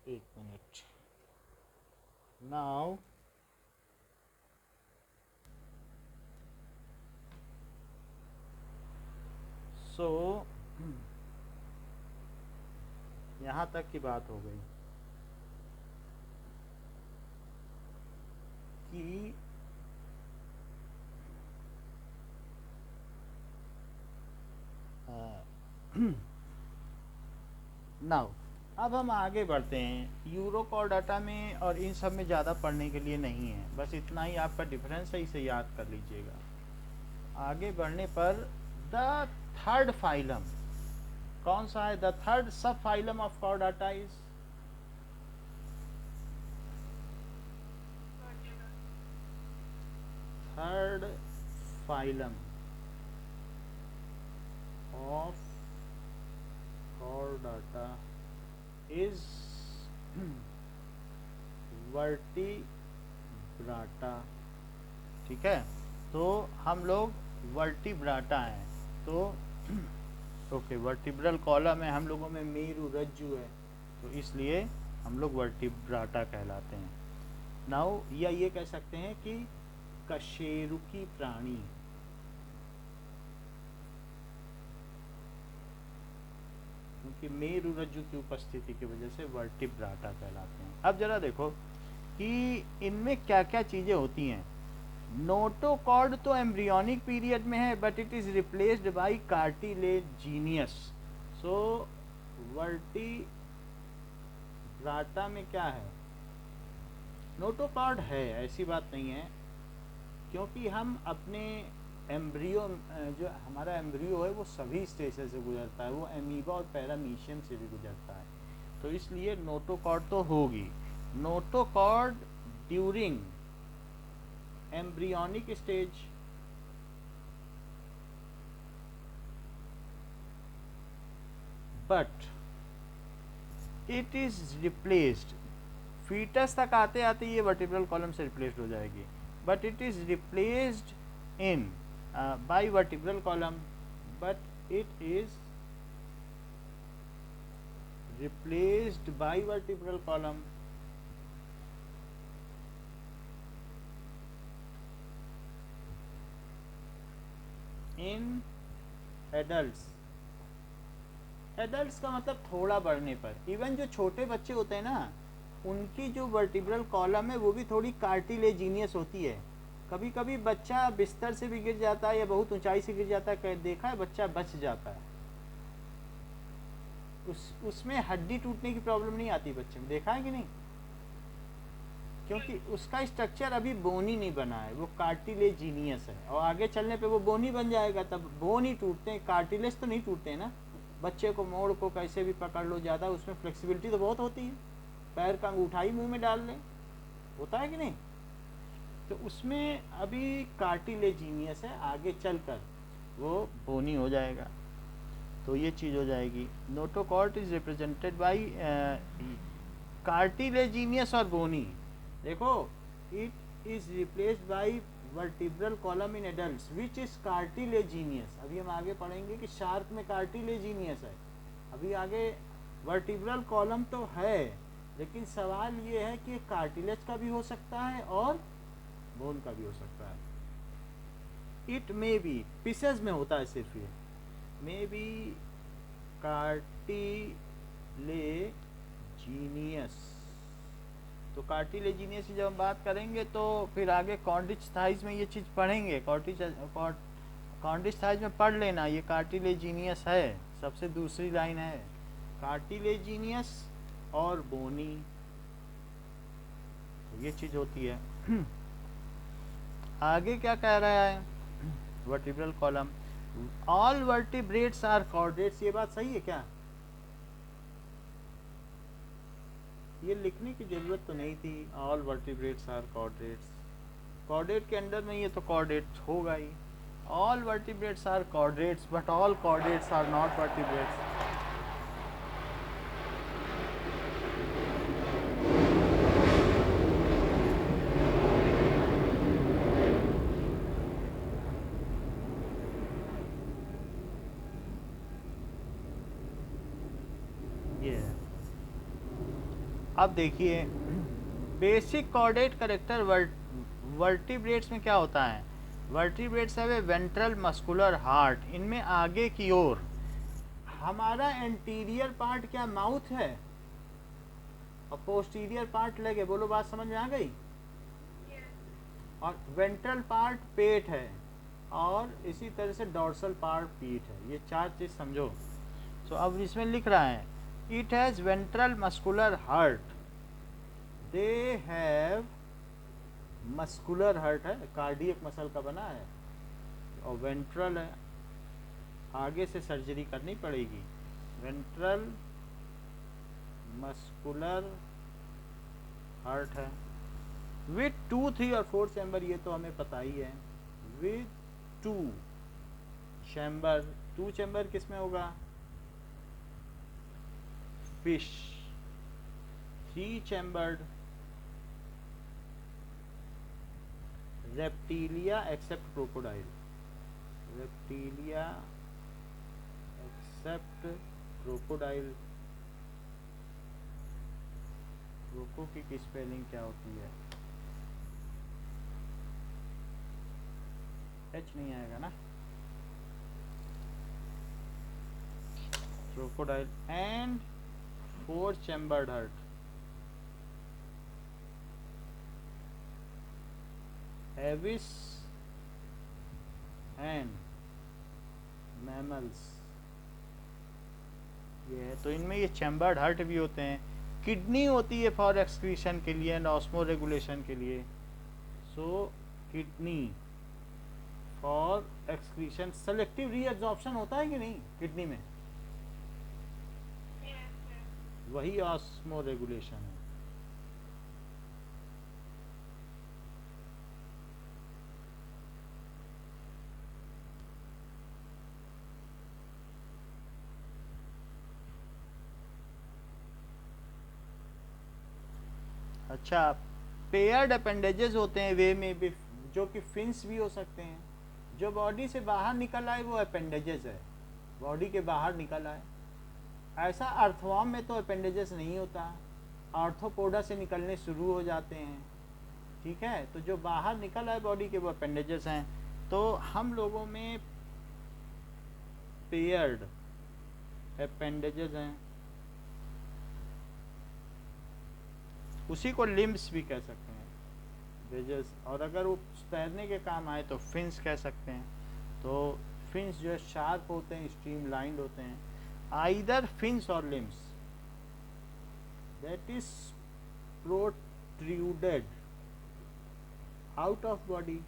Speaker 1: एक मिनट, नाउ सो यहाँ तक की बात हो गई कि नाउ अब हम आगे बढ़ते हैं। यूरोकॉर्डाटा में और इन सब में ज़्यादा पढ़ने के लिए नहीं है, बस इतना ही आपका डिफरेंस है, इसे याद कर लीजिएगा। आगे बढ़ने पर द थर्ड फाइलम कौन सा है? द थर्ड सब phylum of Chordata is third phylum of chordata is vertebrata। ठीक है, तो हम लोग वर्टिब्राटा हैं, तो ओके वर्टिब्रल कॉलम है, हम लोगों में मेरु रज्जु है, तो इसलिए हम लोग वर्टिब्राटा कहलाते हैं। नाउ या ये कह सकते हैं कि कशेरुकी प्राणी, क्योंकि मेरु रज्जु की उपस्थिति की वजह से वर्टिब्राटा कहलाते हैं। अब जरा देखो कि इनमें क्या क्या चीज़ें होती हैं। नोटोकॉर्ड तो एम्ब्रियोनिक पीरियड में है, but it is replaced by cartilaginous. So vertebrata में क्या है? नोटोकॉर्ड है, ऐसी बात नहीं है, क्योंकि हम अपने एम्ब्रियो, जो हमारा एम्ब्रियो है वो सभी स्टेजेस से गुजरता है, वो एमीबा और पैरामीशियम से भी गुजरता है, तो इसलिए नोटोकॉर्ड तो होगी। Notochord during embryonic stage but it is replaced, foetus तक आते आते ये वर्टिब्रल कॉलम से रिप्लेस्ड हो जाएगी, but it is replaced in bivertebral column, but it is replaced bivertebral column in adults। Adults का मतलब थोड़ा बढ़ने पर, इवन जो छोटे बच्चे होते हैं ना, उनकी जो वर्टिब्रल कॉलम है वो भी थोड़ी कार्टिलेजिनियस होती है। कभी कभी बच्चा बिस्तर से भी गिर जाता है या बहुत ऊंचाई से गिर जाता है, देखा है, बच्चा बच जाता है, उसमें हड्डी टूटने की प्रॉब्लम नहीं आती बच्चे में, देखा है कि नहीं? क्योंकि उसका स्ट्रक्चर अभी बोनी नहीं बना है, वो कार्टिलेजिनियस है, और आगे चलने पे वो बोनी बन जाएगा, तब बोन ही टूटते हैं, कार्टिलेज तो नहीं टूटते हैं ना। बच्चे को मोड़ को कैसे भी पकड़ लो, ज़्यादा उसमें फ्लेक्सिबिलिटी तो बहुत होती है, पैर का अंगूठा ही मुँह में डाल लें, होता है कि नहीं? तो उसमें अभी कार्टिलेजिनियस है, आगे चलकर वो बोनी हो जाएगा, तो ये चीज़ हो जाएगी। Notochord is represented by cartilaginous और बोनी। देखो, it is replaced by vertebral column in adults which is cartilaginous. अभी हम आगे पढ़ेंगे कि शार्क में कार्टिलेजिनियस है, अभी आगे वर्टिब्रल कॉलम तो है, लेकिन सवाल ये है कि कार्टिलेज का भी हो सकता है और बोन का भी हो सकता है। इट मे बी, पिसेस में होता है सिर्फ ये, मे बी कार्टिलेजिनियस। तो कार्टिलेजिनियस की जब हम बात करेंगे तो फिर आगे कॉर्डिच थाइज में ये चीज़ पढ़ेंगे, कॉर्डिच थाइज में पढ़ लेना, ये कार्टिलेजिनियस है, सबसे दूसरी लाइन है कार्टिलेजिनियस और बोनी, तो ये चीज़ होती है। आगे क्या कह रहा है? Vertebral column, all vertebrates are chordates. ये बात सही है क्या? ये लिखने की जरूरत तो नहीं थी, all vertebrates are chordates, chordate के अंडर में ये तो कॉर्डेट होगा ही। All vertebrates are chordates but all chordates are not vertebrates. अब देखिए बेसिक कॉर्डेट करेक्टर वर्टिब्रेट्स में क्या होता है, वर्टिब्रेट्स है वेंट्रल मस्कुलर हार्ट, इनमें आगे की ओर हमारा एंटीरियर पार्ट क्या माउथ है और पोस्टीरियर पार्ट लेगे, बोलो बात समझ में आ गई, और वेंट्रल पार्ट पेट है और इसी तरह से डॉर्सल पार्ट पीठ है, ये चार चीज समझो। तो अब इसमें लिख रहा है it has ventral muscular heart, they have muscular heart है, कार्डियक मसल का बना है, और वेंट्रल है, आगे से सर्जरी करनी पड़ेगी, वेंट्रल मस्कुलर हार्ट है विथ 2, 3 और 4 चैम्बर, ये तो हमें पता ही है, विथ 2 चैम्बर, 2 चैम्बर किसमें होगा, fish, 3 chambered reptilia except crocodile, reptilia except crocodile, croco की स्पेलिंग क्या होती है, एच नहीं आएगा ना, crocodile and 4 chambered heart, aves and mammals, ये है। तो इनमें ये चैम्बर्ड हार्ट भी होते हैं, किडनी होती है फॉर एक्सक्रीशन के लिए एंड ऑस्मो रेगुलेशन के लिए, सो kidney for excretion, selective reabsorption होता है कि नहीं किडनी में, वही ऑस्मो रेगुलेशन है। अच्छा, पेयर्ड अपेंडेजेस होते हैं वे में भी, जो कि फिन्स भी हो सकते हैं, जो बॉडी से बाहर निकल आए वो अपेंडेजेस है, बॉडी के बाहर निकल आए, ऐसा अर्थवॉर्म में तो अपेंडेजेस नहीं होता, आर्थ्रोपोडा से निकलने शुरू हो जाते हैं, ठीक है, तो जो बाहर निकल आए बॉडी के वो अपेंडेजेस हैं। तो हम लोगों में पेयर्ड अपेंडेजेस हैं, उसी को लिम्स भी कह सकते हैं, वेजेस, और अगर वो तैरने के काम आए तो फिन्स कह सकते हैं। तो फिन्स जो है शार्प होते हैं, स्ट्रीमलाइंड होते हैं, आइदर फिन्स और limbs that is protruded out of body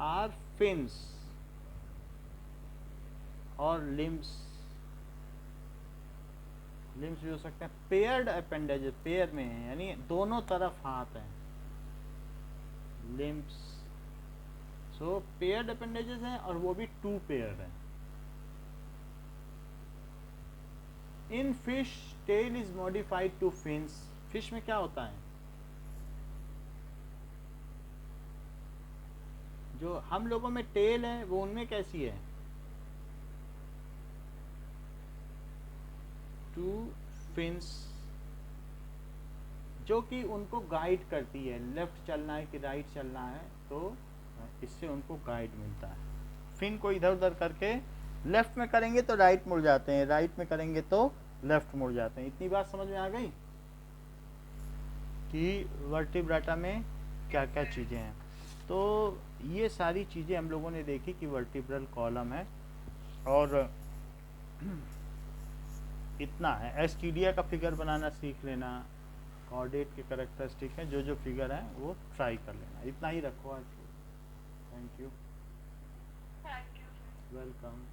Speaker 1: or fins और लिम्स, लिम्स भी हो सकते हैं। पेयर्ड अपेंडेजेस पेयर में है, यानी दोनों तरफ हाथ हैं, लिम्स, सो पेयर्ड अपेंडेजेस हैं और वो भी 2 पेयर्ड हैं। In fish tail is modified to fins, fish में क्या होता है, जो हम लोगों में टेल है वो उनमें कैसी है, 2 फिन्स, जो कि उनको गाइड करती है, लेफ्ट चलना है कि राइट चलना है, तो इससे उनको गाइड मिलता है। फिन को इधर उधर करके लेफ्ट में करेंगे तो राइट मुड़ जाते हैं, राइट में करेंगे तो लेफ्ट मुड़ जाते हैं। इतनी बात समझ में आ गई कि वर्टिब्राटा में क्या क्या चीज़ें हैं। तो ये सारी चीज़ें हम लोगों ने देखी कि वर्टिब्रल कॉलम है, और इतना है। एस्टीडिया का फिगर बनाना सीख लेना, कॉर्डेट के कैरेक्टरिस्टिक हैं, जो जो फिगर हैं वो ट्राई कर लेना। इतना ही रखो आज। Thank you, welcome.